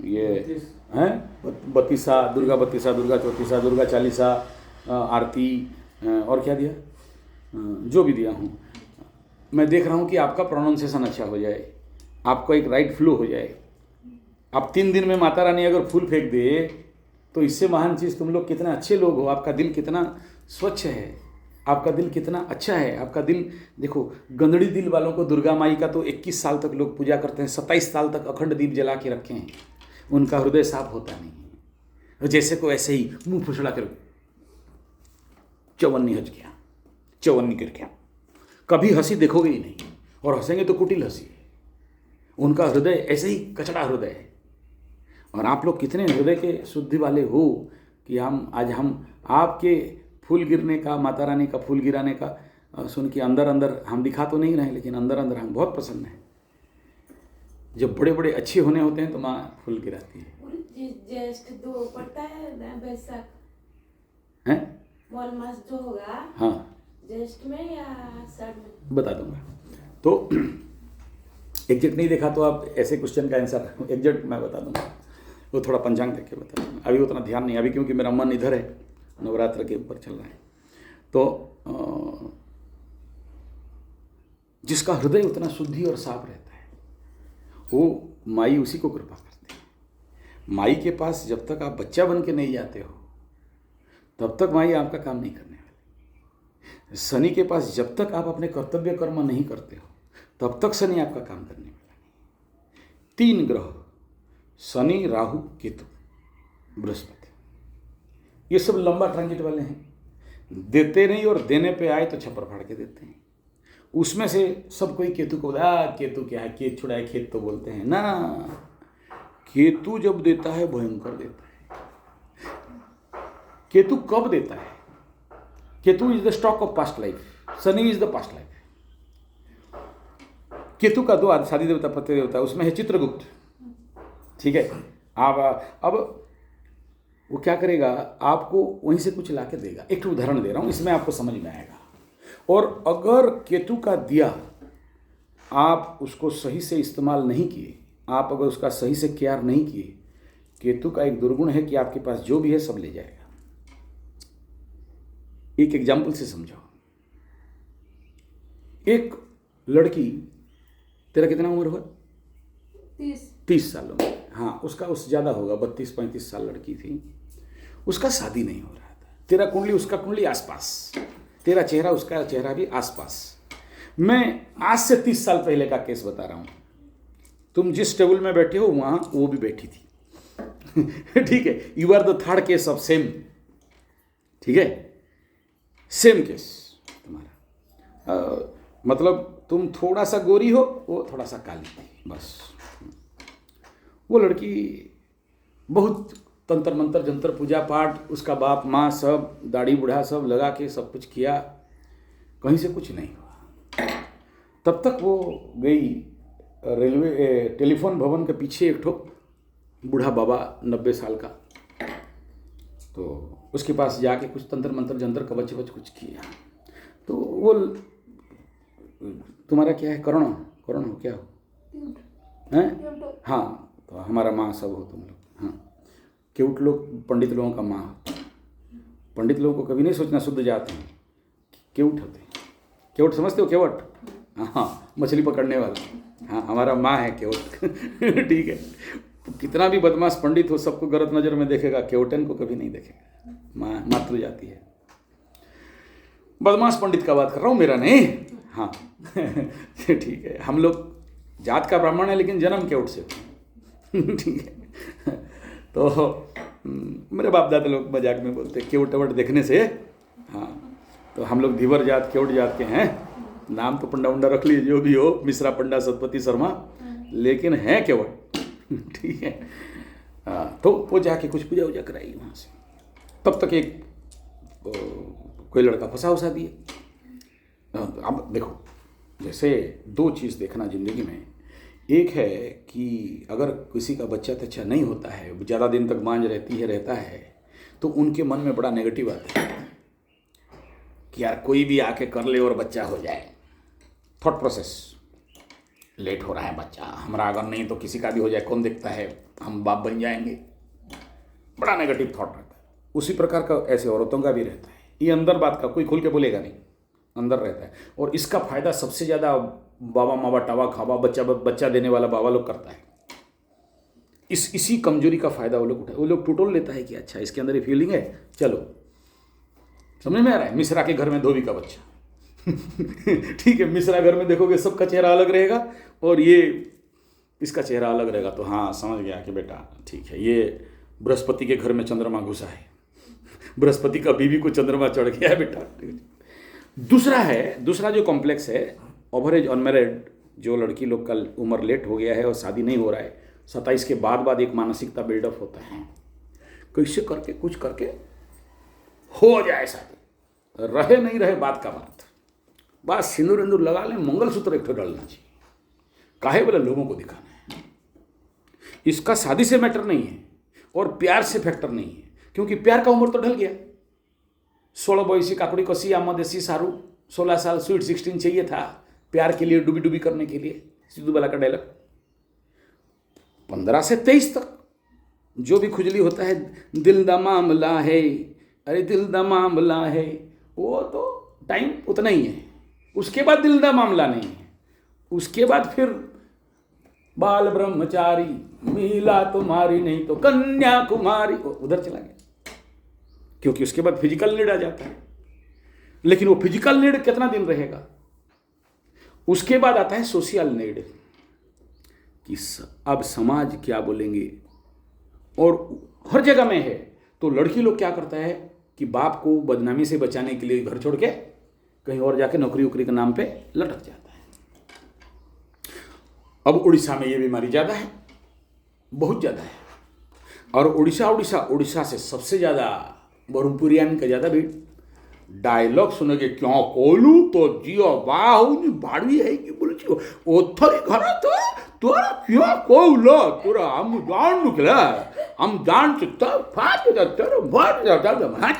ये हैं 32 दुर्गा 32 दुर्गा 34 दुर्गा 40 आरती, और क्या दिया, जो भी दिया हूँ, मैं देख रहा हूँ कि आपका प्रोनाउंसिएशन अच्छा हो जाए, आपका एक राइट फ्लो हो जाए। आप 3 दिन में माता रानी अगर फूल फेंक दे तो इससे महान चीज़, तुम लोग कितने अच्छे लोग हो, आपका दिल कितना स्वच्छ है, आपका दिल कितना अच्छा है। आपका दिल देखो, गंदड़ी दिल वालों को दुर्गा माई का तो 21 साल तक लोग पूजा करते हैं, 27 साल तक अखंड दीप जला के रखे हैं, उनका हृदय साफ होता नहीं है। जैसे को ऐसे ही मुंह फुसड़ा कर चौवन्नी हज गया, चौवन्नी गिर गया, कभी हंसी देखोगे ही नहीं, और हंसेंगे तो कुटिल हंसी है। उनका हृदय ऐसे ही कचड़ा हृदय है। और आप लोग कितने हृदय के शुद्धि वाले हो कि हम आपके फूल गिरने का, माता रानी का फूल गिराने का सुन के अंदर अंदर हम दिखा तो नहीं रहे, लेकिन अंदर अंदर हम बहुत प्रसन्न हैं। जब बड़े बड़े अच्छे होने होते हैं तो माँ फूल गिराती है। ज्येष्ठ 2 पड़ता है बैसाख हैं, मौल मास जो होगा, हाँ ज्येष्ठ में या आषाढ़ में, बता दूंगा। तो एग्जैक्ट नहीं देखा तो आप ऐसे क्वेश्चन का आंसर एग्जैक्ट मैं बता दूंगा, वो थोड़ा पंचांग देख के बता दूंगा। अभी उतना ध्यान नहीं, अभी क्योंकि मेरा मन इधर है, नवरात्र के ऊपर चल रहा है। तो जिसका हृदय उतना शुद्धि और साफ रहता है वो माई उसी को कृपा करती है। माई के पास जब तक आप बच्चा बन के नहीं जाते हो तब तक माई आपका काम नहीं करने वाली। शनि के पास जब तक आप अपने कर्तव्य कर्म नहीं करते हो तब तक शनि आपका काम करने वाला नहीं। 3 ग्रह, शनि, राहु, केतु, बृहस्पति, ये सब लंबा ट्रांजिट वाले हैं, देते नहीं, और देने पे आए तो छप्पर फाड़ के देते हैं। उसमें से सब कोई केतु को केतु क्या है, खेत छुड़ाए खेत तो बोलते हैं ना, केतु जब देता है भयंकर देता है। केतु कब देता है? Ketu is the stock of past life, Shani is the past life. Ketu का 2 आदि देवता पत्य देवता, उसमें है चित्रगुप्त, ठीक है। अब वो क्या करेगा, आपको वहीं से कुछ ला के देगा। एक उदाहरण दे रहा हूँ, इसमें आपको समझ में आएगा। और अगर केतु का दिया आप उसको सही से इस्तेमाल नहीं किए, आप अगर उसका सही से केयर नहीं किए, केतु का एक दुर्गुण है कि आपके पास जो भी है सब ले जाएगा। एक एग्जाम्पल से समझाओ। एक लड़की, तेरा कितना उम्र हुआ? 30 सालों में, हाँ, उसका उससे ज़्यादा होगा, 32-35 साल लड़की थी, उसका शादी नहीं हो रहा था। तेरा कुंडली उसका कुंडली आसपास, तेरा चेहरा उसका चेहरा भी आसपास। मैं आज से 30 साल पहले का केस बता रहा हूँ। तुम जिस टेबल में बैठे हो वहाँ वो भी बैठी थी ठीक है, you are the third case of same, ठीक है, सेम केस तुम्हारा। मतलब तुम थोड़ा सा गोरी हो, वो थोड़ा सा काली थी, बस। वो लड़की बहुत तंत्र मंत्र जंतर पूजा पाठ, उसका बाप माँ सब दाढ़ी बूढ़ा सब लगा के सब कुछ किया, कहीं से कुछ नहीं हुआ। तब तक वो गई रेलवे टेलीफोन भवन के पीछे, एक ठो बूढ़ा बाबा 90 साल का, तो उसके पास जाके कुछ तंत्र मंत्र जंतर कवच वच कुछ किया। तो वो तुम्हारा क्या है, करण हो क्या हो हैं? हाँ, तो हमारा माँ सब हो तुम लोग। हाँ, केवट लोग पंडित लोगों का माँ होता है। पंडित लोगों को कभी नहीं सोचना शुद्ध जाते हैं, केवट होते हैं। केवट समझते हो? केवट, हाँ, मछली पकड़ने वाला। हाँ, हमारा माँ है केवट। ठीक है, कितना भी बदमाश पंडित हो, सबको गलत नज़र में देखेगा, केवटन को कभी नहीं देखेगा। माँ मातृ जाति है। बदमाश पंडित का बात कर रहा हूँ, मेरा नहीं। हाँ ठीक है, हम लोग जात का ब्राह्मण है लेकिन जन्म केवट से। ठीक है, तो मेरे बाप दादा लोग मजाक में बोलते केवट वट देखने से। हाँ, तो हम लोग धीवर जात केवट जात के हैं। नाम तो पंडा उंडा रख लीजिए जो भी हो, मिश्रा पंडा सतपति शर्मा, लेकिन हैं केवट। ठीक है, तो वो जाके कुछ पूजा वूजा कराई वहाँ से। तब तक एक कोई लड़का फंसा उसा दिए। अब देखो, जैसे दो चीज़ देखना ज़िंदगी में, एक है कि अगर किसी का बच्चा अच्छा नहीं होता है, ज़्यादा दिन तक मांझ रहता है, तो उनके मन में बड़ा नेगेटिव आता है कि यार कोई भी आके कर ले और बच्चा हो जाए। थॉट प्रोसेस, लेट हो रहा है बच्चा हमारा, अगर नहीं तो किसी का भी हो जाए, कौन देखता है, हम बाप बन जाएंगे, बड़ा नेगेटिव थॉट रहता है। उसी प्रकार का ऐसे औरतों का भी रहता है। ये अंदर बात का कोई खुल के बोलेगा नहीं, अंदर रहता है। और इसका फायदा सबसे ज़्यादा बाबा मावा टावा खावा बच्चा देने वाला बाबा लोग करता है। इसी कमजोरी का फायदा वो लोग उठाए। वो लोग टुटोल लेता है कि अच्छा इसके अंदर ये फीलिंग है, चलो। समझ में आ रहा है? मिश्रा के घर में धोबी का बच्चा। ठीक है, मिश्रा घर में देखोगे सबका चेहरा अलग रहेगा और ये इसका चेहरा अलग रहेगा, तो हाँ समझ गया कि बेटा ठीक है, ये बृहस्पति के घर में चंद्रमा घुसा है, बृहस्पति का बीवी को चंद्रमा चढ़ गया है बेटा। दूसरा जो कॉम्प्लेक्स है, ओवरेज अनमेरिड, जो लड़की लोग का उम्र लेट हो गया है और शादी नहीं हो रहा है, 27 के बाद एक मानसिकता बिल्डअप होता है, कैसे करके कुछ करके हो जाए शादी, रहे नहीं रहे बात का बात, बस सिंदूर इंदूर लगा लें, मंगलसूत्र एक डालना चाहिए, काहे बोले लोगों को दिखाना है। इसका शादी से मैटर नहीं है और प्यार से फैक्टर नहीं है, क्योंकि प्यार का उम्र तो ढल गया। 16 बयसी काकड़ी कसी आम देसी सारू, 16 साल स्वीट 16 चाहिए था प्यार के लिए, डूबी डूबी करने के लिए, सिद्धू बाला का डायलॉग। 15 से 23 तक जो भी खुजली होता है, दिल दा मामला है, अरे दिल दा मामला है, वो तो टाइम उतना ही है। उसके बाद दिल दा मामला नहीं है, उसके बाद फिर बाल ब्रह्मचारी, मिला तुम्हारी नहीं तो कन्याकुमारी, उधर चला गया, क्योंकि उसके बाद फिजिकल नीड आ जाता है। लेकिन वो फिजिकल नीड कितना दिन रहेगा? उसके बाद आता है सोशल नीड, कि अब समाज क्या बोलेंगे, और हर जगह में है। तो लड़की लोग क्या करता है कि बाप को बदनामी से बचाने के लिए घर छोड़ के कहीं और जाके नौकरी वोकरी के नाम पे लटक जाता है। अब उड़ीसा में ये बीमारी ज़्यादा है, बहुत ज़्यादा है। और उड़ीसा से सबसे ज़्यादा बरहमपुरियान का ज़्यादा भीड़। डायलॉग सुनोगे, क्यों कोलू तो जियो वाह बाड़वी है कि बोले ओथरी घर तो तोरा क्यों कोलो तोरा हम जान निकला, हम जान चुका फाट तेरे भर जाता।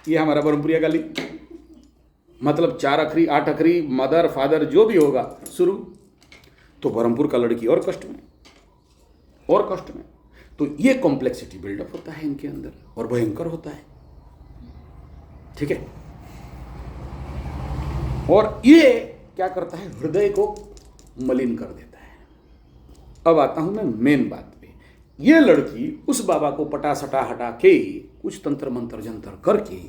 ये हमारा बरहमपुरिया गाली, मतलब 4 अखरी 8 अखरी मदर फादर जो भी होगा शुरू। तो बरहमपुर का लड़की और कष्ट में। तो ये कॉम्प्लेक्सिटी बिल्डअप होता है इनके अंदर और भयंकर होता है, ठीक है। और ये क्या करता है, हृदय को मलिन कर देता है। अब आता हूं मैं मेन बात पे। ये लड़की उस बाबा को पटा सटा हटा के कुछ तंत्र मंत्र जंतर करके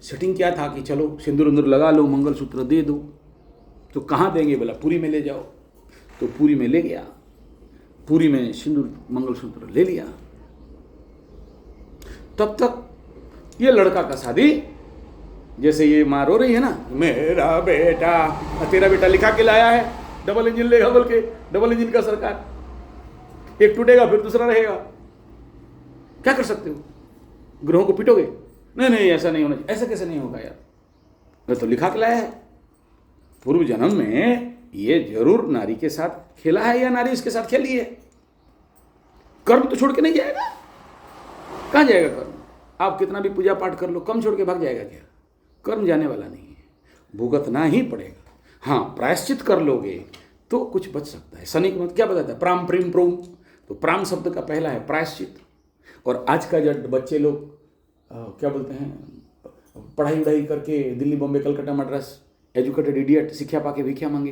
सेटिंग क्या था कि चलो सिंदूर उंदूर लगा लो, मंगलसूत्र दे दो। तो कहाँ देंगे? बोला पुरी में ले जाओ। तो पुरी में ले गया, पुरी में सिंदूर मंगलसूत्र ले लिया। तब तक ये लड़का का शादी जैसे ये माँ रो रही है ना, मेरा बेटा, तेरा बेटा लिखा के लाया है, डबल इंजन लेगा, बोल के डबल इंजन का सरकार, एक टूटेगा फिर दूसरा रहेगा, क्या कर सकते हो? ग्रहों को पीटोगे? नहीं नहीं ऐसा नहीं होना चाहिए। ऐसा कैसे नहीं होगा यार, मैं तो लिखा के लाया है। पूर्व जन्म में ये जरूर नारी के साथ खेला है या नारी इसके साथ खेली है। कर्म तो छोड़ के नहीं जाएगा, कहाँ जाएगा कर्म? आप कितना भी पूजा पाठ कर लो, कम छोड़ के भाग जाएगा क्या? कर्म जाने वाला नहीं है, भुगतना ही पड़ेगा। हाँ, प्रायश्चित कर लोगे तो कुछ बच सकता है। शनि को मत क्या बताता है? प्राम प्रीम प्रोम, तो प्राम शब्द का पहला है प्रायश्चित। और आज का जब बच्चे लोग क्या बोलते हैं, पढ़ाई वढ़ाई करके दिल्ली बॉम्बे कलकत्ता मद्रास एजुकेटेड इडियट, शिक्षा पाके भिक्षा मांगे,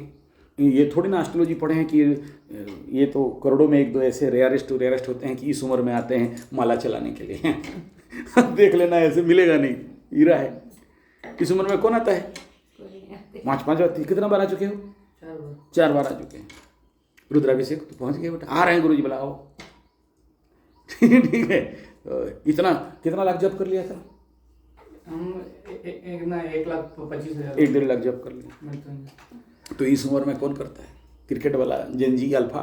ये थोड़ी ना एस्ट्रोलॉजी पढ़े हैं कि ये तो करोड़ों में एक दो ऐसे रेयरेस्ट होते हैं कि इस उम्र में आते हैं माला चलाने के लिए। देख लेना, ऐसे मिलेगा नहीं, हीरा है। इस उम्र में कौन आता है? 5 बार, कितना बार आ चुके हो? 4 बार आ चुके हैं। रुद्राभिषेक तो पहुंच गए बेटा, आ रहे हैं गुरुजी बुलाओ। ठीक है, इतना कितना लाख जप कर लिया था? हम 1,25,000 1-1.5 लाख जप कर लिया। तो इस उम्र में कौन करता है? क्रिकेट वाला जेनजी अल्फा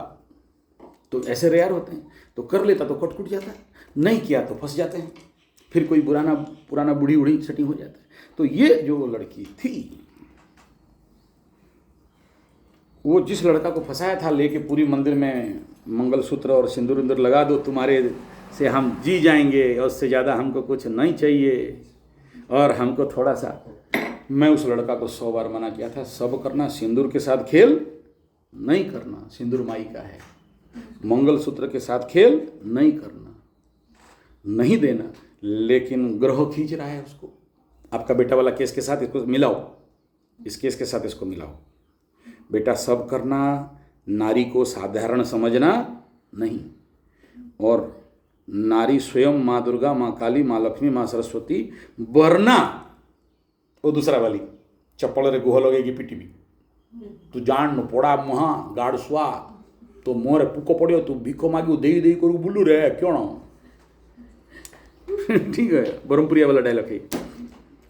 तो ऐसे रेयर होते हैं, तो कर लेता तो कट जाता है, नहीं किया तो फंस जाते हैं, फिर कोई पुराना बूढ़ी सेटिंग हो जाता है। तो ये जो लड़की थी, वो जिस लड़का को फंसाया था लेके पूरी मंदिर में मंगलसूत्र और सिंदूर इंदूर लगा दो, तुम्हारे से हम जी जाएंगे और उससे ज़्यादा हमको कुछ नहीं चाहिए, और हमको थोड़ा सा, मैं उस लड़का को 100 बार मना किया था, सब करना, सिंदूर के साथ खेल नहीं करना, सिंदूर माई का है, मंगलसूत्र के साथ खेल नहीं करना, नहीं देना। लेकिन ग्रह खींच रहा है उसको, आपका बेटा वाला केस के साथ इसको मिलाओ, इस केस के साथ इसको मिलाओ। बेटा सब करना, नारी को साधारण समझना नहीं, और नारी स्वयं माँ दुर्गा, माँ काली, माँ लक्ष्मी, माँ सरस्वती, वरना वो दूसरा वाली चप्पल रे गुह लगेगी पीटीबी, तू जान न पोड़ा महा गाड़ स्वा तो मोरे पुको पड़ियो, तू भिको मांगी दे दे करू बुलू रे क्यों ना। ठीक है, ब्रह्मपुरिया वाला डायलॉग है।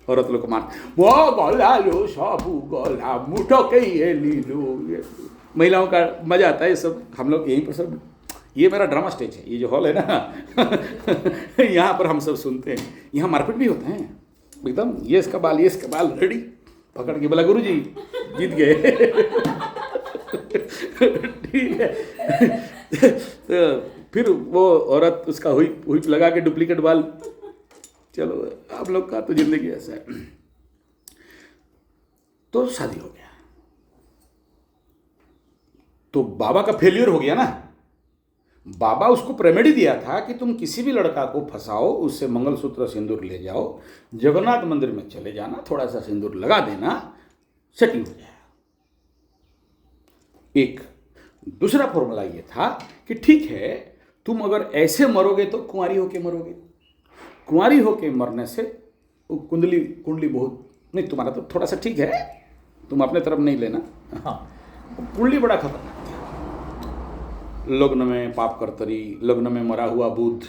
औरत लोग मान वो गोला लो साबू गोला मुठो के ये लीलो, महिलाओं का मजा आता है सब। हम लोग यहीं पर सब, ये मेरा ड्रामा स्टेज है, ये जो हॉल है ना, यहाँ पर हम सब सुनते हैं। यहाँ मारपीट भी होते हैं एकदम, ये इसका बाल रेडी पकड़ के बोला गुरुजी जीत गए। ठीक है, तो फिर वो औरत उसका हुई लगा के डुप्लीकेट बाल, चलो आप लोग का तो जिंदगी ऐसा है। तो शादी हो गया, तो बाबा का फेलियर हो गया ना। बाबा उसको प्रेमेडी दिया था कि तुम किसी भी लड़का को फंसाओ, उससे मंगलसूत्र सिंदूर ले जाओ, जगन्नाथ मंदिर में चले जाना, थोड़ा सा सिंदूर लगा देना, सेटिंग हो जाएगा। एक दूसरा फॉर्मूला ये था कि ठीक है, तुम अगर ऐसे मरोगे तो कुंवारी होके मरोगे, कुंवारी होके मरने से कुंडली बहुत नहीं, तुम्हारा तो थोड़ा सा ठीक है, तुम अपने तरफ नहीं लेना। हाँ, कुंडली बड़ा खतरनाक था। लग्न में पाप करतरी, लग्न में मरा हुआ बुध,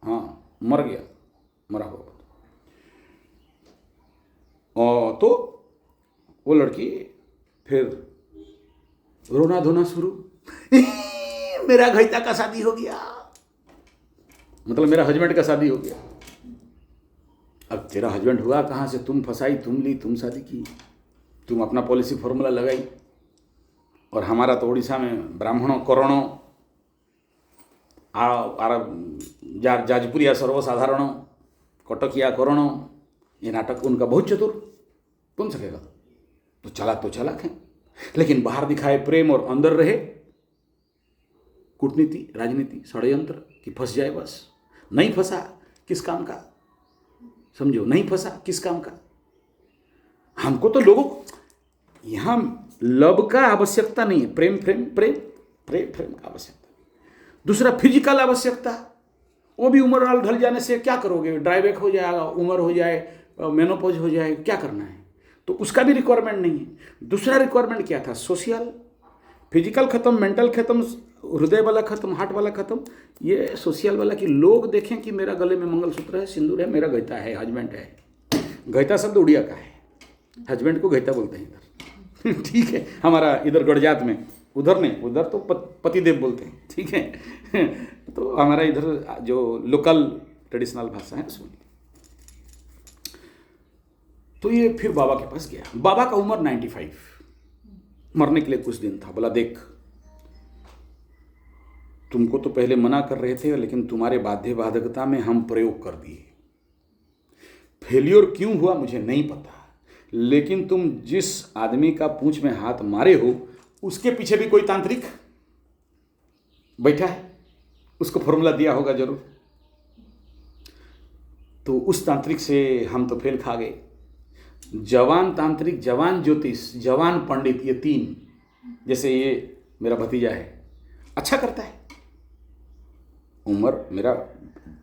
हाँ मर गया, मरा हुआ बुध। और तो वो लड़की फिर रोना धोना शुरू, मेरा घैता का शादी हो गया, मतलब मेरा हस्बैंड का शादी हो गया। अब तेरा हस्बैंड हुआ कहाँ से? तुम फंसाई, तुम ली, तुम शादी की, तुम अपना पॉलिसी फॉर्मूला लगाई। और हमारा तो उड़ीसा में ब्राह्मणों करणों जाजपुरिया सर्वसाधारणों, कटकिया करणों, ये नाटक उनका बहुत चतुर, कौन सकेगा? तो चालाक है, लेकिन बाहर दिखाए प्रेम और अंदर रहे कूटनीति, राजनीति, षड्यंत्र कि फंस जाए बस। नहीं फंसा किस काम का, समझो, नहीं फंसा किस काम का। हमको तो लोगों को यहाँ लव का आवश्यकता नहीं है, प्रेम का आवश्यकता। दूसरा फिजिकल आवश्यकता, वो भी उम्र ढल जाने से क्या करोगे? ड्राईबैक हो जाएगा, उम्र हो जाए, मेनोपॉज हो जाए, क्या करना है? तो उसका भी रिक्वायरमेंट नहीं है। दूसरा रिक्वायरमेंट क्या था? सोशल। फिजिकल खत्म, मेंटल खत्म, हृदय वाला खत्म, हार्ट वाला खत्म, ये सोशल वाला कि लोग देखें कि मेरा गले में मंगलसूत्र है, सिंदूर है, मेरा गैता है, हस्बैंड है। घैता शब्द उड़िया का है, हस्बैंड को घैता बोलते हैं इधर। ठीक है, हमारा इधर गढ़जात में, उधर नहीं, उधर तो पतिदेव बोलते हैं। ठीक है, तो हमारा इधर जो लोकल ट्रेडिशनल भाषा है सुनिए। तो ये फिर बाबा के पास गया। बाबा का उम्र 95, मरने के लिए कुछ दिन था। बोला देख, तुमको तो पहले मना कर रहे थे, लेकिन तुम्हारे बाध्य बाधकता में हम प्रयोग कर दिए। फेलियर क्यों हुआ मुझे नहीं पता, लेकिन तुम जिस आदमी का पूंछ में हाथ मारे हो उसके पीछे भी कोई तांत्रिक बैठा है, उसको फॉर्मूला दिया होगा जरूर। तो उस तांत्रिक से हम तो फेल खा गए। जवान तांत्रिक, जवान ज्योतिष, जवान पंडित, ये तीन, जैसे ये मेरा भतीजा है, अच्छा करता है। उम्र मेरा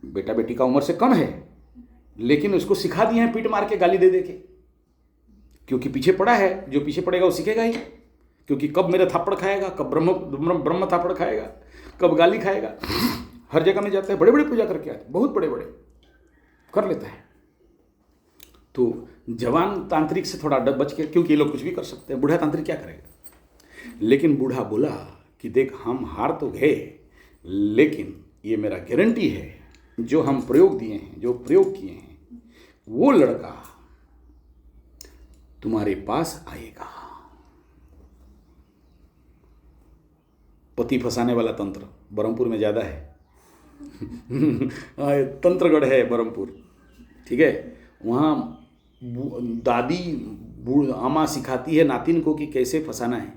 बेटा बेटी का उम्र से कम है, लेकिन उसको सिखा दिए हैं पीट मार के, गाली दे दे के, क्योंकि पीछे पड़ा है। जो पीछे पड़ेगा वो सीखेगा ही, क्योंकि कब मेरा थापड़ खाएगा, कब ब्रह्म थापड़ खाएगा, कब गाली खाएगा। हर जगह में जाता है, बड़े बड़े पूजा करके आते, बहुत बड़े बड़े कर लेता है। तो जवान तांत्रिक से थोड़ा बच के, क्योंकि ये लोग कुछ भी कर सकते हैं, बूढ़ा तांत्रिक क्या करेगा। लेकिन बूढ़ा बोला कि देख, हम हार तो गए, लेकिन ये मेरा गारंटी है, जो हम प्रयोग दिए हैं, जो प्रयोग किए हैं, वो लड़का तुम्हारे पास आएगा। पति फंसाने वाला तंत्र बरहमपुर में ज़्यादा है। तंत्रगढ़ है बरहमपुर, ठीक है। वहाँ दादी आमा सिखाती है नातिन को कि कैसे फंसाना है।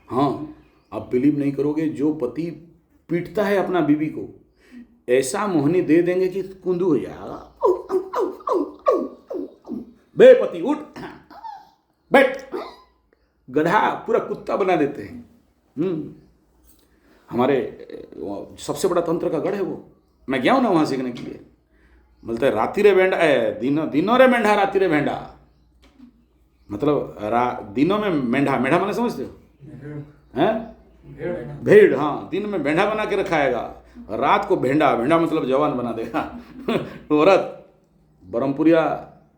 हाँ, आप बिलीव नहीं करोगे, जो पति पीटता है अपना बीवी को, ऐसा मोहनी दे देंगे कि कुंदू हो जाएगा। बे पति उठ, बैठ, गधा पूरा कुत्ता बना देते हैं। हमारे सबसे बड़ा तंत्र का गढ़ है वो। मैं गया हूँ ना वहाँ सीखने के लिए। बोलते राति रे भेंडा, दिनों रे मेंढा, राति रे भेंडा, मतलब दिनों में मेंढा, मेंढा माने समझते हो हैं? भेड़। हाँ, दिन में भेंडा बना के रखाएगा, रात को भेंडा, भेंडा मतलब जवान बना देगा। औरत, बरहमपुरिया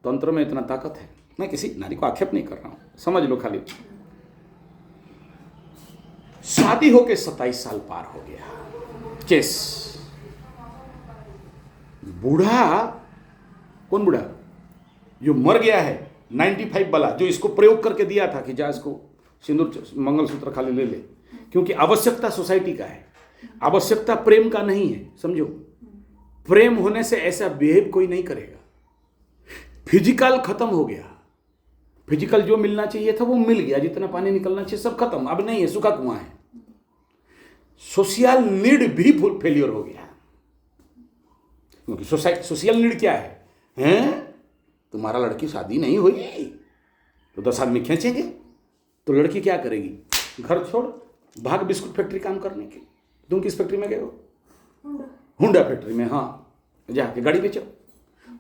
तंत्र में इतना ताकत है। मैं किसी नारी को आक्षेप नहीं कर रहा हूँ, समझ लो खाली। शादी होके 27 साल पार हो गया। केस बूढ़ा, कौन बूढ़ा? जो मर गया है 95 वाला, जो इसको प्रयोग करके दिया था कि जा इसको सिंदूर मंगलसूत्र खाली ले ले, क्योंकि आवश्यकता सोसाइटी का है, आवश्यकता प्रेम का नहीं है। समझो, प्रेम होने से ऐसा बिहेव कोई नहीं करेगा। फिजिकल खत्म हो गया, फिजिकल जो मिलना चाहिए था वो मिल गया, जितना पानी निकलना चाहिए सब खत्म, अब नहीं है, सूखा कुआं है। सोशल नीड भी फेलियर हो गया, क्योंकि सोशल नीड क्या है? हैं? तुम्हारा लड़की शादी नहीं हुई तो 10 आदमी खींचेंगे, तो लड़की क्या करेगी? घर छोड़ भाग बिस्कुट फैक्ट्री काम करने के। तुम किस फैक्ट्री में गए हो? हुंडा फैक्ट्री में। हाँ, जाके गाड़ी बेचो,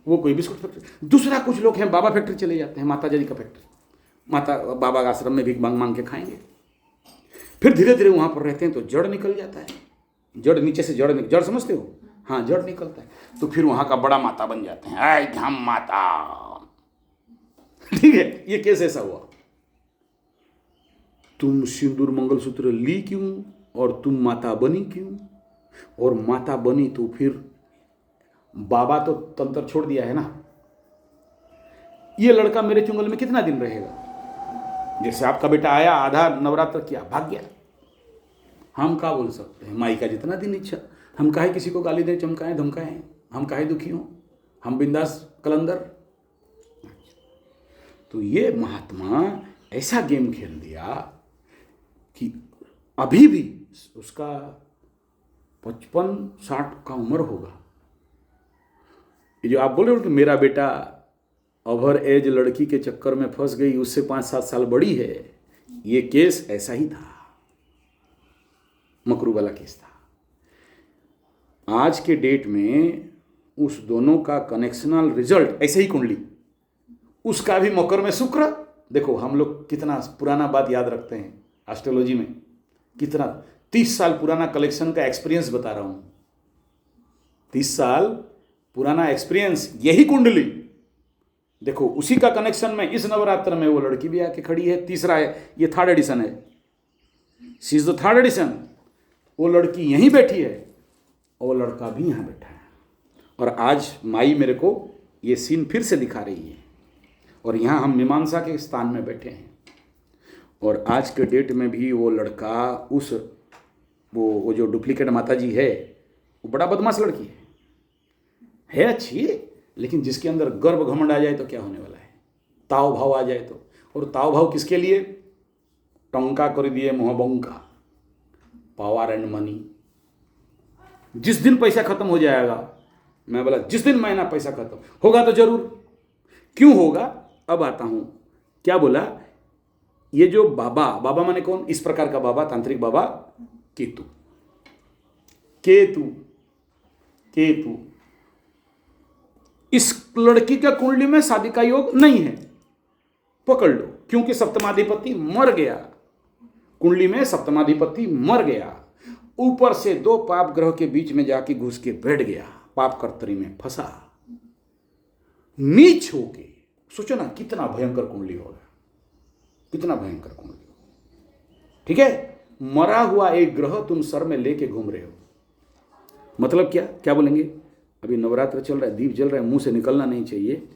वो कोई बिस्कुट फैक्ट्री। दूसरा कुछ लोग हैं बाबा फैक्ट्री चले जाते हैं, माता जी का फैक्ट्री, माता बाबा का आश्रम में भी मांग मांग के खाएंगे। फिर धीरे धीरे वहाँ पर रहते हैं तो जड़ निकल जाता है, जड़ नीचे से जड़ समझते हो? हाँ, जड़ निकलता है, तो फिर वहाँ का बड़ा माता बन जाते हैं। आय हम माता, ठीक है। ये केस ऐसा हुआ। तुम सिंदूर मंगलसूत्र ली क्यों और तुम माता बनी क्यों? और माता बनी तो फिर बाबा तो तंत्र छोड़ दिया है ना। ये लड़का मेरे चुंगल में कितना दिन रहेगा? जैसे आपका बेटा आया, आधा नवरात्र किया, भाग गया। हम क्या बोल सकते हैं? माई का जितना दिन इच्छा, हम काहे किसी को गाली दें, चमकाएं, धमकाएं, हम काहे दुखी हों, हम बिंदास कलंदर। तो ये महात्मा ऐसा गेम खेल दिया कि अभी भी उसका 55-60 का उम्र होगा। ये जो आप बोल रहे हो कि मेरा बेटा ओवर एज लड़की के चक्कर में फंस गई, उससे 5-7 साल बड़ी है, ये केस ऐसा ही था, मकरू वाला केस था। आज के डेट में उस दोनों का कनेक्शनल रिजल्ट ऐसे ही कुंडली, उसका भी मकर में शुक्र। देखो हम लोग कितना पुराना बात याद रखते हैं एस्ट्रोलॉजी में, कितना 30 साल पुराना कलेक्शन का एक्सपीरियंस बता रहा हूँ। 30 साल पुराना एक्सपीरियंस, यही कुंडली देखो उसी का कनेक्शन में इस नवरात्र में वो लड़की भी आके खड़ी है। तीसरा है, ये थर्ड एडिशन है, she is the third edition. वो लड़की यहीं बैठी है और वो लड़का भी यहाँ बैठा है। और आज माई मेरे को ये सीन फिर से दिखा रही है। और यहाँ हम मीमांसा के स्थान में बैठे हैं। और आज के डेट में भी वो लड़का उस वो जो डुप्लीकेट माता जी है, वो बड़ा बदमाश लड़की है अच्छी, लेकिन जिसके अंदर गर्व घमंड आ जाए तो क्या होने वाला है, ताव भाव आ जाए तो। और ताव भाव किसके लिए? टंका कर दिए मोहबंका, पावर एंड मनी। जिस दिन पैसा खत्म हो जाएगा, मैं बोला जिस दिन महीना पैसा खत्म होगा तो जरूर, क्यों होगा अब आता हूं। क्या बोला? ये जो बाबा, बाबा माने कौन? इस प्रकार का बाबा, तांत्रिक बाबा, केतु। केतु केतु इस लड़की के कुंडली में शादी का योग नहीं है, पकड़ लो, क्योंकि सप्तमाधिपति मर गया। कुंडली में सप्तमाधिपति मर गया, ऊपर से दो पाप ग्रह के बीच में जाके घुस के बैठ गया, पाप कर्तरी में फंसा, नीच होके। सोचो ना कितना भयंकर कुंडली होगा, कितना भयंकर कुंडली होगा। ठीक है, मरा हुआ एक ग्रह तुम सर में लेके घूम रहे हो। मतलब क्या क्या बोलेंगे? अभी नवरात्र चल रहा है, दीप जल रहा है, मुंह से निकलना नहीं चाहिए।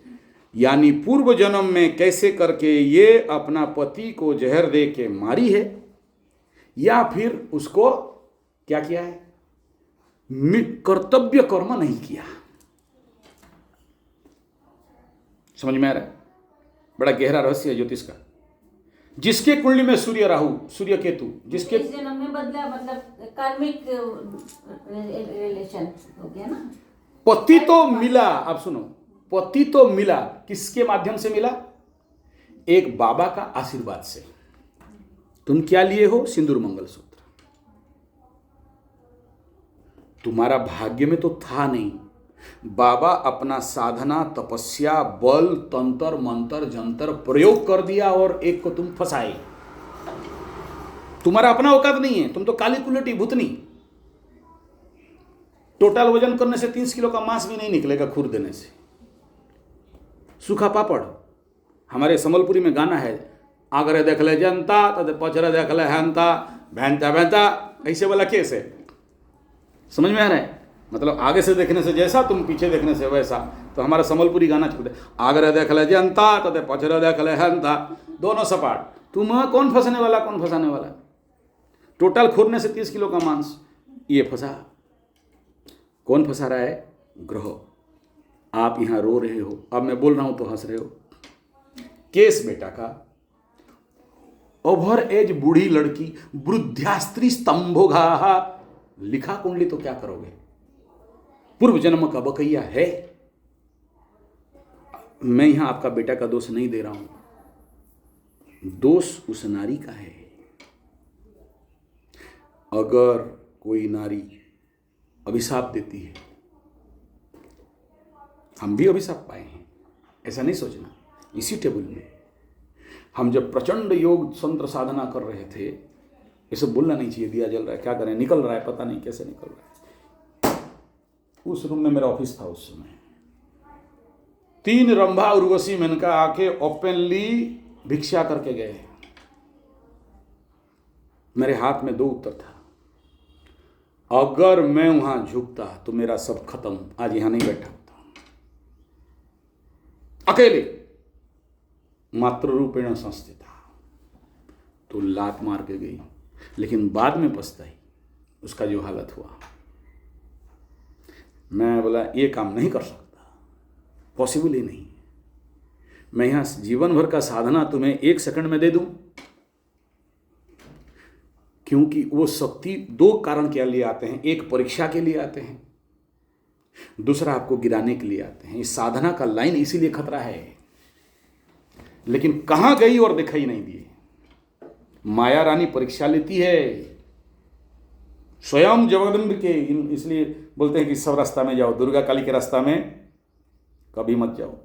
यानी पूर्व जन्म में कैसे करके ये अपना पति को जहर दे के मारी है, या फिर उसको क्या किया है, कर्तव्य कर्म नहीं किया। समझ में आ रहा है? बड़ा गहरा रहस्य है ज्योतिष का। जिसके कुंडली में सूर्य राहु, सूर्य केतु, जिसके इस जन्म में बदला, मतलब कार्मिक रिलेशन हो गया ना। पति तो मिला, आप सुनो, पति तो मिला, किसके माध्यम से मिला? एक बाबा का आशीर्वाद से। तुम क्या लिए हो? सिंदूर मंगलसूत्र। तुम्हारा भाग्य में तो था नहीं, बाबा अपना साधना, तपस्या, बल, तंत्र मंत्र जंतर प्रयोग कर दिया और एक को तुम फंसाए। तुम्हारा अपना औकात नहीं है, तुम तो काली कुलटी भूतनी। टोटल वजन करने से 30 किलो का मांस भी नहीं निकलेगा खुर देने से। सूखा पापड़। हमारे संबलपुरी में गाना है, आगरे देख ले जनता तद पचरे देख ले हंता, भैंता भैंता, ऐसे वाला केस है। समझ में आ रहा है? मतलब आगे से देखने से जैसा, तुम पीछे देखने से वैसा। तो हमारा संबलपुरी गाना चलता है, आगरे देख ले जनता तद पचरे देख ले हंता, दोनों सपाट। तुम कौन फंसने वाला, कौन फंसाने वाला? टोटल खोरने से 30 किलो का मांस, ये फंसा। कौन फंसा रहा है? ग्रह। आप यहां रो रहे हो, अब मैं बोल रहा हूं तो हंस रहे हो। केस बेटा का, ओवर एज बूढ़ी लड़की, वृद्धास्त्री स्तंभोघा, लिखा कुंडली तो क्या करोगे? पूर्व जन्म का बकैया है। मैं यहां आपका बेटा का दोष नहीं दे रहा हूं, दोष उस नारी का है। अगर कोई नारी अभिशाप देती है, हम भी अभिशाप पाए हैं, ऐसा नहीं सोचना। इसी टेबल में हम जब प्रचंड योग तंत्र साधना कर रहे थे, ये सब बोलना नहीं चाहिए, दिया जल रहा है, क्या करें, निकल रहा है, पता नहीं कैसे निकल रहा है। उस रूम में मेरा ऑफिस था उस समय। 3 रंभा उर्वशी मेनका आके ओपनली भिक्षा करके गए। मेरे हाथ में 2 उत्तर था। अगर मैं वहां झुकता तो मेरा सब खत्म, आज यहां नहीं बैठा होता। अकेले मात्र रूपेण संस्थिता, तो लात मार के गई, लेकिन बाद में पछताई उसका जो हालत हुआ। मैं बोला ये काम नहीं कर सकता, पॉसिबल ही नहीं। मैं यहां जीवन भर का साधना तुम्हें 1 सेकंड में दे दूं, क्योंकि वो शक्ति 2 कारण के लिए आते हैं। एक परीक्षा के लिए आते हैं, दूसरा आपको गिराने के लिए आते हैं। इस साधना का लाइन इसीलिए खतरा है। लेकिन कहां गई और दिखाई नहीं दिए। माया रानी परीक्षा लेती है स्वयं जगदम्ब के, इसलिए बोलते हैं कि सब रास्ता में जाओ, दुर्गा काली के रास्ता में कभी मत जाओ।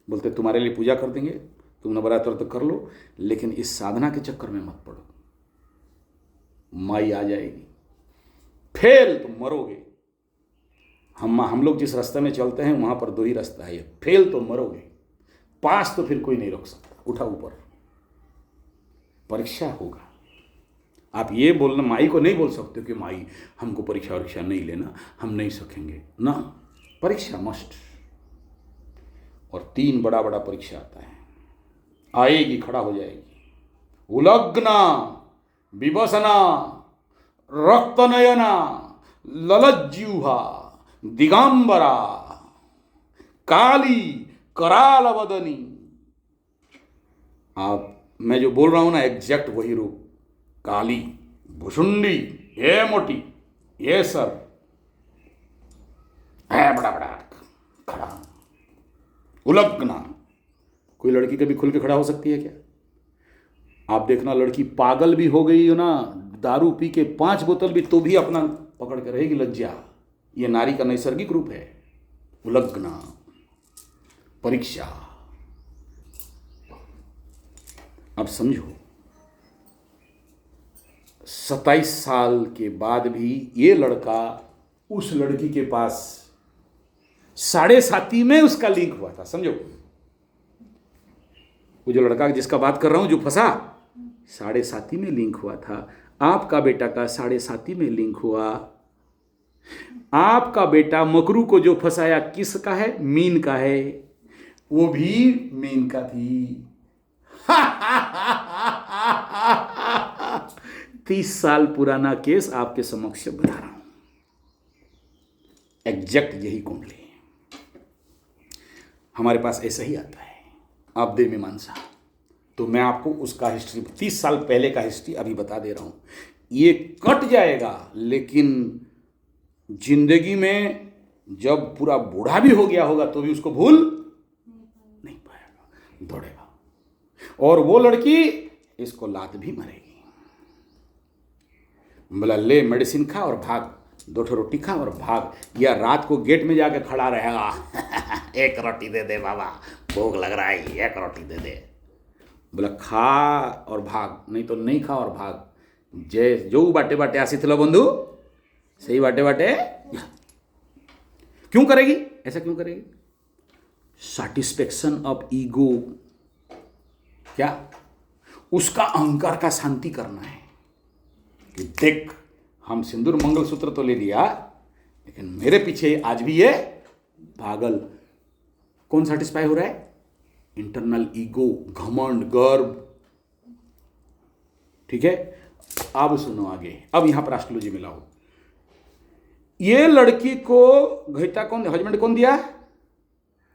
बोलते तुम्हारे लिए पूजा कर देंगे, तुम नवरात्र तो कर लो, लेकिन इस साधना के चक्कर में मत पड़ो। माई आ जाएगी, फेल तुम मरोगे। हम लोग जिस रास्ते में चलते हैं वहां पर 2 ही रास्ता है, फेल तो मरोगे, पास तो फिर कोई नहीं रोक सकता, उठा ऊपर, परीक्षा होगा। आप ये बोलना माई को नहीं बोल सकते कि माई हमको परीक्षा वरीक्षा नहीं लेना, हम नहीं सकेंगे ना, परीक्षा मस्ट। और 3 बड़ा बड़ा परीक्षा आता है, आएगी, खड़ा हो जाएगी। उलग्ना, विवसना, रक्तनयना, ललज्जिह्वा, दिगंबरा, काली, करालवदनी। आप, मैं जो बोल रहा हूं ना एग्जैक्ट वही रूप, काली, भुषुंडी, ये मोटी, ये सर है बड़ा बड़ा खड़ा, उलग्ना। कोई लड़की कभी खुल के खड़ा हो सकती है क्या? आप देखना, लड़की पागल भी हो गई हो ना, दारू पी के 5 बोतल भी, तो भी अपना पकड़ के रहेगी, लज्जा। ये नारी का नैसर्गिक रूप है, उलग्ना, परीक्षा। अब समझो, 27 साल के बाद भी ये लड़का उस लड़की के पास 7.5 में उसका लिंक हुआ था। समझो, वो जो लड़का जिसका बात कर रहा हूं, जो फंसा, 7.5 में लिंक हुआ था। आपका बेटा का 7.5 में लिंक हुआ। आपका बेटा मकरू को जो फंसाया किसका है? मीन का है, वो भी मीन का थी। 30 साल पुराना केस आपके समक्ष बता रहा हूं, एग्जैक्ट यही कुंडली हमारे पास ऐसा ही आता है। आप दे मीमांसा, तो मैं आपको उसका हिस्ट्री 30 साल पहले का हिस्ट्री अभी बता दे रहा हूं। ये कट जाएगा, लेकिन जिंदगी में जब पूरा बूढ़ा भी हो गया होगा तो भी उसको भूल नहीं पाएगा, दौड़ेगा। और वो लड़की इसको लात भी मारेगी, बोला ले मेडिसिन खा और भाग, 2 रोटी खा और भाग, या रात को गेट में जाके खड़ा रहेगा। 1 रोटी दे दे बाबा, भूख लग रहा है, 1 रोटी दे दे। बोला खा और भाग, नहीं तो नहीं खा और भाग। जय जो बाटे बाटे आसीथिल बंधु, सही बाटे बाटे। क्यों करेगी ऐसा? क्यों करेगी? Satisfaction of ego. क्या? उसका अहंकार का शांति करना है कि देख, हम सिंदूर मंगलसूत्र तो ले लिया, लेकिन मेरे पीछे आज भी ये पागल। कौन सेटिस्फाई हो रहा है? इंटरनल ईगो, घमंड, गर्व। ठीक है, अब सुनो आगे। अब यहां पर एस्ट्रोलॉजी मिलाओ। ये लड़की को घैता कौन, हस्बैंड कौन दिया?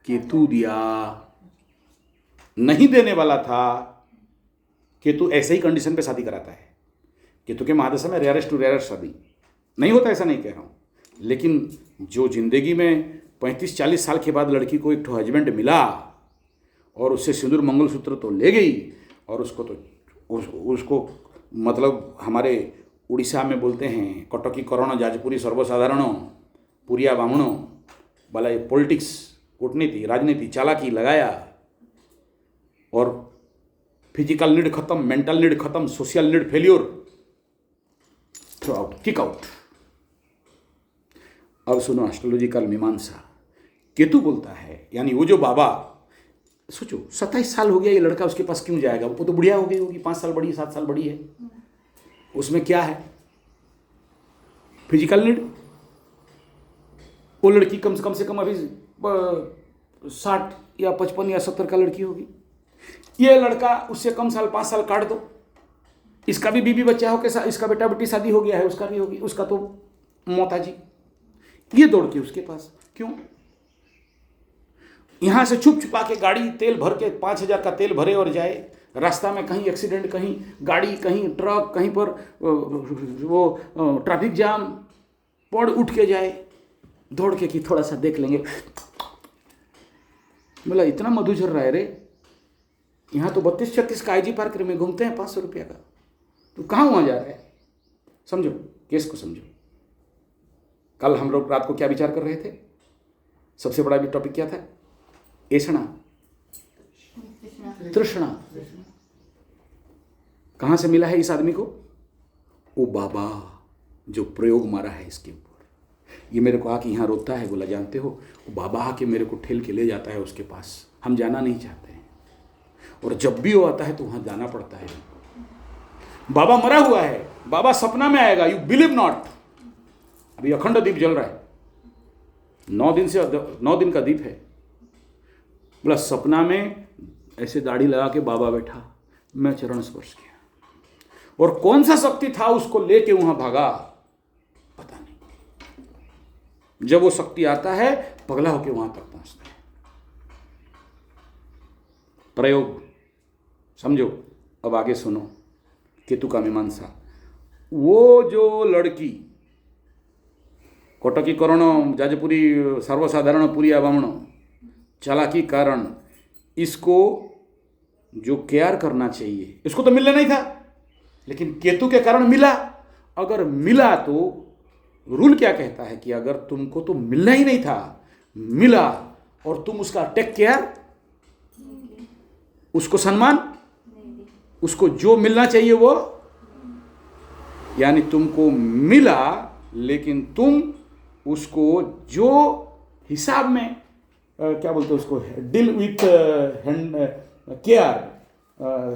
केतु दिया। नहीं देने वाला था, केतु ऐसे ही कंडीशन पे शादी कराता है। केतु के महादशा में रेयरेस्ट टू रेयरेस्ट शादी नहीं होता, ऐसा नहीं कह रहा हूं, लेकिन जो जिंदगी में 35-40 साल के बाद लड़की को एक हस्बैंड मिला और उससे सिंदूर मंगलसूत्र तो ले गई, और उसको तो उसको मतलब हमारे उड़ीसा में बोलते हैं कटकी करण जाजपुरी सर्वसाधारण पुरिया बामणो वाला, ये पॉलिटिक्स, कूटनीति, राजनीति, चालाकी लगाया और फिजिकल नीड खत्म, मेंटल नीड खत्म, social need failure, throw out, kick out. अब सुनो एस्ट्रोलॉजिकल मीमांसा। केतु बोलता है, यानी वो जो बाबा, सोचो 27 साल हो गया ये लड़का, उसके पास क्यों जाएगा? वो तो बुढ़िया हो गई होगी, 5 साल बड़ी है, 7 साल बड़ी है, उसमें क्या है? Physical need. वो लड़की कम से कम अभी 60 या 55 या 70 का लड़की होगी। ये लड़का उससे कम साल, 5 साल काट दो, इसका भी बीबी बच्चा हो के साथ, इसका बेटा बेटी शादी हो गया है, उसका भी होगी, उसका तो मोताजी। ये दौड़ के उसके पास क्यों? यहां से छुप छुपा के गाड़ी तेल भर के 5,000 का तेल भरे और जाए, रास्ता में कहीं एक्सीडेंट, कहीं गाड़ी, कहीं ट्रक, कहीं पर वो ट्रैफिक जाम पड़ उठ के जाए, दौड़ के कि थोड़ा सा देख लेंगे। बोला इतना मधु झर रहा है रे, यहाँ तो 32-36 का IG पार्क में घूमते हैं 500 रुपया का, तो कहाँ वहाँ जा रहा है? समझो केस को, समझो। कल हम लोग रात को क्या विचार कर रहे थे? सबसे बड़ा भी टॉपिक क्या था? ऐषणा, तृष्णा। कहां से मिला है इस आदमी को? वो बाबा जो प्रयोग मारा है इसके ऊपर। ये मेरे को आके यहां रोता है, बोला जानते हो, वो बाबा आके मेरे को ठेल के ले जाता है उसके पास, हम जाना नहीं चाहते हैं। और जब भी वो आता है तो वहाँ जाना पड़ता है। बाबा मरा हुआ है, बाबा सपना में आएगा, यू बिलीव नॉट। अभी अखंड दीप जल रहा है, 9 दिन का दीप है। बोला सपना में ऐसे दाढ़ी लगा के बाबा बैठा, मैं चरण स्पर्श किया, और कौन सा शक्ति था उसको लेके वहां भागा पता नहीं। जब वो शक्ति आता है पगला होके वहां तक पहुंचता है। प्रयोग समझो। अब आगे सुनो, केतु का मीमांसा। वो जो लड़की कटकी करण जाजपुरी सर्वसाधारण पुरी आवामण चालाकी कारण इसको जो केयर करना चाहिए, इसको तो मिलना नहीं था, लेकिन केतु के कारण मिला। अगर मिला तो रूल क्या कहता है कि अगर तुमको तो मिलना ही नहीं था, मिला और तुम उसका टेक केयर, उसको सम्मान, उसको जो मिलना चाहिए वो, यानी तुमको मिला लेकिन तुम उसको जो हिसाब में क्या बोलते हैं उसको, deal with care,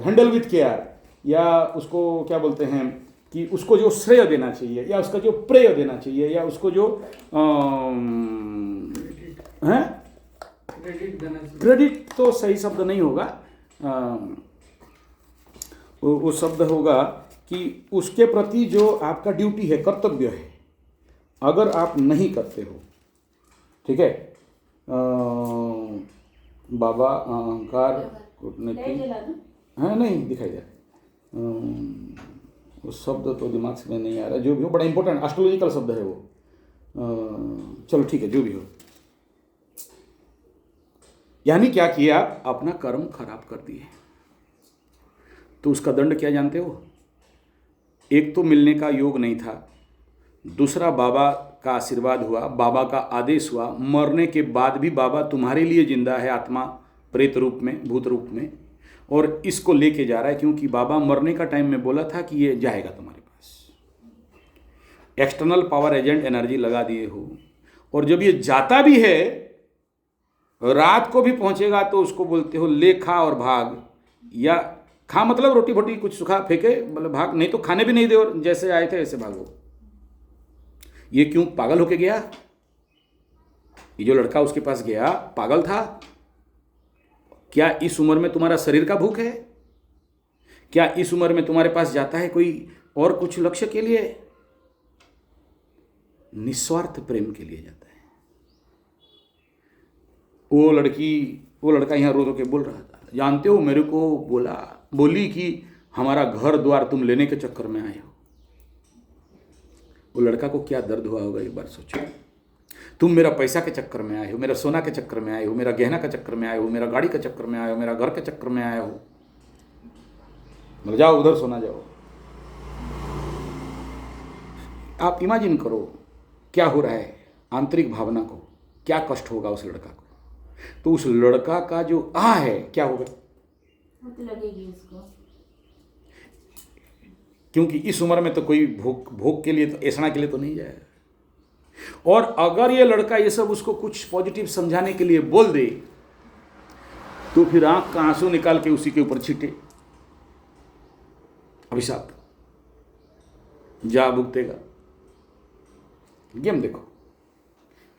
handle with care, या उसको क्या बोलते हैं कि उसको जो श्रेय देना चाहिए या उसका जो प्रेय देना चाहिए या उसको जो हैं क्रेडिट तो सही शब्द नहीं होगा, वो शब्द होगा कि उसके प्रति जो आपका ड्यूटी है, कर्तव्य है, अगर आप नहीं करते हो, ठीक है। बाबा अहंकार कूटनीति है, नहीं दिखाई दे रहा, वो शब्द तो दिमाग से में नहीं आ रहा, जो भी हो बड़ा इंपॉर्टेंट एस्ट्रोलॉजिकल शब्द है वो, चलो ठीक है जो भी हो। यानी क्या किया, अपना कर्म खराब कर दिए, तो उसका दंड क्या जानते हो? एक तो मिलने का योग नहीं था, दूसरा बाबा का आशीर्वाद हुआ, बाबा का आदेश हुआ, मरने के बाद भी बाबा तुम्हारे लिए जिंदा है, आत्मा प्रेत रूप में, भूत रूप में, और इसको लेके जा रहा है, क्योंकि बाबा मरने का टाइम में बोला था कि ये जाएगा तुम्हारे पास। एक्सटर्नल पावर एजेंट एनर्जी लगा दिए हो, और जब ये जाता भी है रात को भी पहुंचेगा तो उसको बोलते हो ले खा और भाग, या खा मतलब रोटी भोटी कुछ सुखा फेंके, मतलब भाग, नहीं तो खाने भी नहीं दे, और जैसे आए थे ऐसे भागो। ये क्यों पागल होके गया? ये जो लड़का उसके पास गया पागल था? क्या इस उम्र में तुम्हारा शरीर का भूख है? क्या इस उम्र में तुम्हारे पास जाता है कोई और कुछ लक्ष्य के लिए? निस्वार्थ प्रेम के लिए जाता है। वो लड़का यहां रो रो के बोल रहा था, जानते हो मेरे को बोली कि हमारा घर द्वार तुम लेने के चक्कर में आए हो। वो लड़का को क्या दर्द हुआ होगा एक बार सोचो। तुम मेरा पैसा के चक्कर में आए हो, मेरा सोना के चक्कर में आए हो, मेरा गहना के चक्कर में आए हो, मेरा गाड़ी के चक्कर में आए हो, मेरा घर के चक्कर में आए हो। मतलब जाओ उधर सोना जाओ। आप इमेजिन करो क्या हो रहा है, आंतरिक भावना को क्या कष्ट होगा उस लड़का को। तो उस लड़का का जो है क्या होगा, वो तो लगेगी उसको, क्योंकि इस उम्र में तो कोई भोग के लिए तो ऐसा के लिए तो नहीं जाएगा। और अगर ये लड़का ये सब उसको कुछ पॉजिटिव समझाने के लिए बोल दे तो फिर आंख का आंसू निकाल के उसी के ऊपर छीटे, अभिशाप जा भुगतेगा। गेम देखो,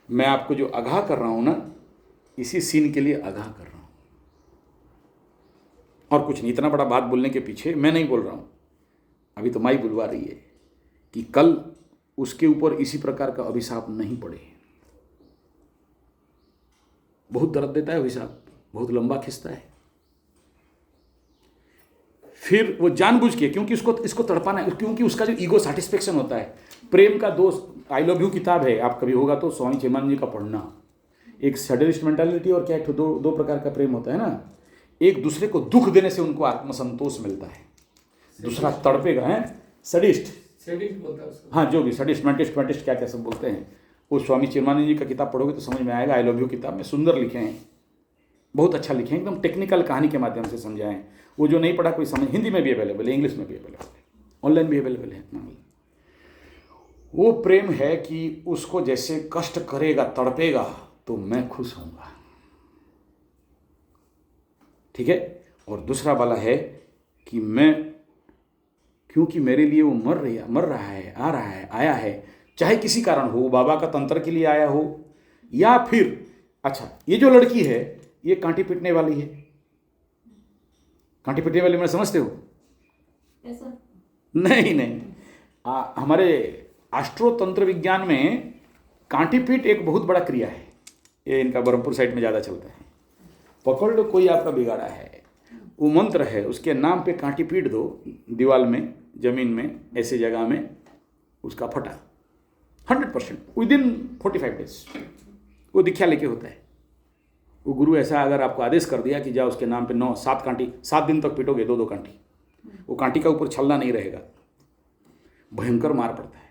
मैं आपको जो आगाह कर रहा हूं ना, इसी सीन के लिए आगाह कर रहा हूं, और कुछ नहीं। इतना बड़ा बात बोलने के पीछे मैं नहीं बोल रहा हूं, अभी तो माई बुलवा रही है कि कल उसके ऊपर इसी प्रकार का अभिशाप नहीं पड़े। बहुत दर्द देता है अभिशाप, बहुत लंबा खिंचता है। फिर वो जानबूझ के, क्योंकि इसको तड़पाना है, क्योंकि उसका जो ईगो सेटिस्फेक्शन होता है। प्रेम का दोस्त आई लव यू किताब है, आप कभी होगा तो स्वामी चिन्मयानंद जी का पढ़ना। एक सैडिस्ट मेंटालिटी और क्या दो प्रकार का प्रेम होता है ना। एक दूसरे को दुख देने से उनको आत्मसंतोष मिलता है, दूसरा तड़पेगा है। सडिस्ट बोलता है उसको। हाँ, जो भी सडिस्ट मेंटिस्ट क्या सब बोलते हैं, वो स्वामी चिन्मयानंद जी का किताब पढ़ोगे तो समझ में आएगा। आई लव यू किताब में सुंदर लिखे हैं, बहुत अच्छा लिखे हैं, एकदम टेक्निकल कहानी के माध्यम से समझाएं। वो जो नहीं पढ़ा कोई समझ, हिंदी में भी अवेलेबल है, इंग्लिश में भी अवेलेबल है, ऑनलाइन भी अवेलेबल है। वो प्रेम है कि उसको जैसे कष्ट करेगा, तड़पेगा तो मैं खुश होऊंगा, ठीक है। और दूसरा वाला है कि मैं, क्योंकि मेरे लिए वो मर रहा है, आ रहा है, आया है, चाहे किसी कारण हो, बाबा का तंत्र के लिए आया हो, या फिर अच्छा ये जो लड़की है ये कांटी पीटने वाली है। कांटी पीटने वाली मैंने समझते हो? ऐसा नहीं, हमारे एस्ट्रो तंत्र विज्ञान में कांटी पीट एक बहुत बड़ा क्रिया है। ये इनका बरहमपुर साइड में ज़्यादा चलता है। पकड़ लो कोई आपका बिगाड़ा है, वो मंत्र है, उसके नाम पे कांटी पीट दो दीवार में, जमीन में, ऐसे जगह में, उसका फटा 100% विदिन 45 डेज। वो दीक्षा लेके होता है। वो गुरु ऐसा अगर आपको आदेश कर दिया कि जाओ उसके नाम पे 7 कांटी 7 दिन तक पीटोगे, 2-2 कांटी, वो कांटी का ऊपर छलना नहीं रहेगा, भयंकर मार पड़ता है,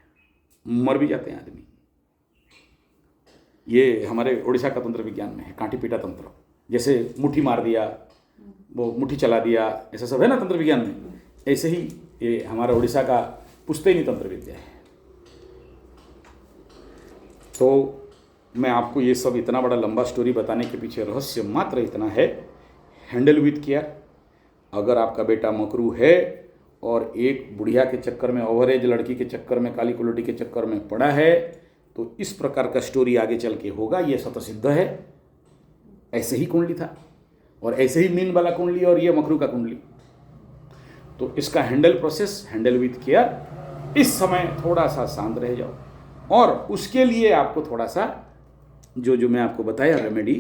मर भी जाते हैं आदमी। ये हमारे उड़ीसा का तंत्र विज्ञान में है, कांटी पीटा तंत्र। जैसे मुट्ठी मार दिया, वो मुट्ठी चला दिया, ऐसा सब है ना तंत्र विज्ञान में, ऐसे ही ये हमारा उड़ीसा का पुश्तैनी तंत्र विद्या है। तो मैं आपको ये सब इतना बड़ा लंबा स्टोरी बताने के पीछे रहस्य मात्र इतना है, हैंडल विथ केयर। अगर आपका बेटा मकरू है और एक बुढ़िया के चक्कर में, ओवरेज लड़की के चक्कर में, काली कुलोटी के चक्कर में पड़ा है, तो इस प्रकार का स्टोरी आगे चल के होगा, ये स्वतः सिद्ध है। ऐसे ही कुंडली था और ऐसे ही मीन वाला कुंडली और ये मकरू का कुंडली। तो इसका handle process, handle with care. इस समय थोड़ा सा शांत रह जाओ और उसके लिए आपको थोड़ा सा जो मैं आपको बताया रेमेडी,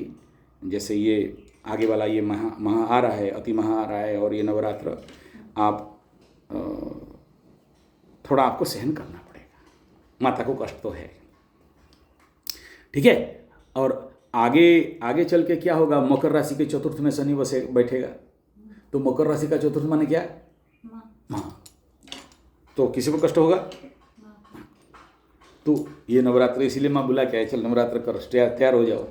जैसे ये आगे वाला ये महा आ रहा है, अति महा आ रहा है, और ये नवरात्र, आप थोड़ा आपको सहन करना पड़ेगा। माता को कष्ट तो है, ठीक है। और आगे चल के क्या होगा, मकर राशि के चतुर्थ में शनि बैठेगा, तो मकर राशि का चतुर्थ माने क्या? माँ। तो किसी को कष्ट होगा? तो ये नवरात्र इसीलिए माँ बुला के आए, चल नवरात्र कर, तैयार हो जाओ।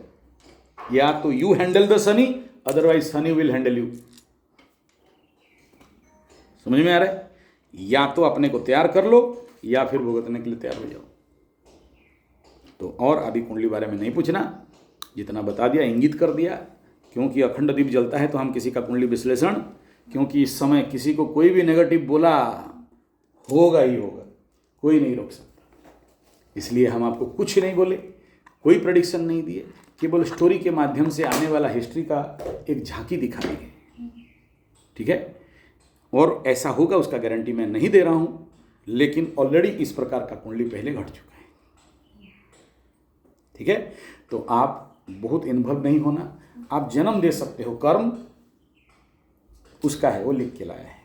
या तो you handle the Shani, otherwise Shani will handle you. समझ में आ रहा है? या तो अपने को तैयार कर लो या फिर भुगतने के लिए तैयार हो जाओ। तो और अभी कुंडली बारे में नहीं पूछना, जितना बता दिया, इंगित कर दिया। क्योंकि अखंड दीप जलता है तो हम किसी का कुंडली विश्लेषण, क्योंकि इस समय किसी को कोई भी नेगेटिव बोला होगा ही होगा, कोई नहीं रोक सकता। इसलिए हम आपको कुछ नहीं बोले, कोई प्रेडिक्शन नहीं दिए, केवल स्टोरी के माध्यम से आने वाला हिस्ट्री का एक झांकी दिखा दी, ठीक है। और ऐसा होगा उसका गारंटी मैं नहीं दे रहा हूँ, लेकिन ऑलरेडी इस प्रकार का कुंडली पहले घट चुका है, ठीक है। तो आप बहुत इन्वॉल्व नहीं होना, आप जन्म दे सकते हो, कर्म उसका है, वो लिख के लाया है,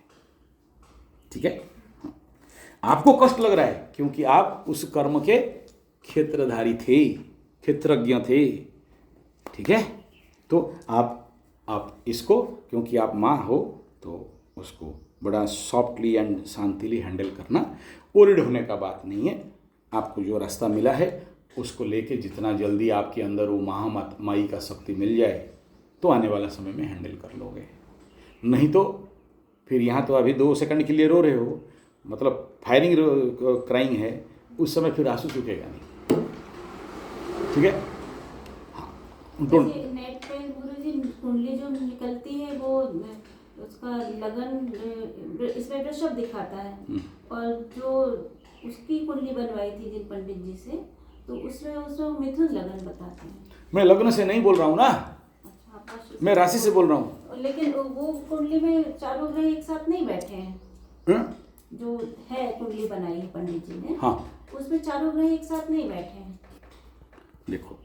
ठीक है। आपको कष्ट लग रहा है क्योंकि आप उस कर्म के क्षेत्रधारी थे, क्षेत्रज्ञ थे, ठीक है। तो आप इसको, क्योंकि आप माँ हो, तो उसको बड़ा सॉफ्टली एंड शांतिली हैंडल करना। ओरिड होने का बात नहीं है। आपको जो रास्ता मिला है उसको लेके जितना जल्दी आपके अंदर वो महामाई का शक्ति मिल जाए तो आने वाला समय में हैंडल कर लोगे। नहीं तो फिर यहाँ तो अभी 2 सेकंड के लिए रो रहे हो, मतलब फायरिंग क्राइंग है, उस समय फिर आंसू सूखेगा नहीं, ठीक है। हाँ, डोंट। नेट पे गुरुजी कुंडली जो निकलती है वो उसका लगन इसमें वृषभ दिखाता है, और जो उसकी कुंडली बनवाई थी जिन पंडित जी से, तो उसमें मिथुन लगन बताते हैं। मैं लग्न से नहीं बोल रहा हूँ ना, अच्छा, मैं राशि से बोल रहा हूँ। लेकिन वो कुंडली में चारों ग्रह एक साथ नहीं बैठे हैं, जो है कुंडली बनाई है पंडित जी ने, हाँ, उसमें चारों ग्रह एक साथ नहीं बैठे हैं। देखो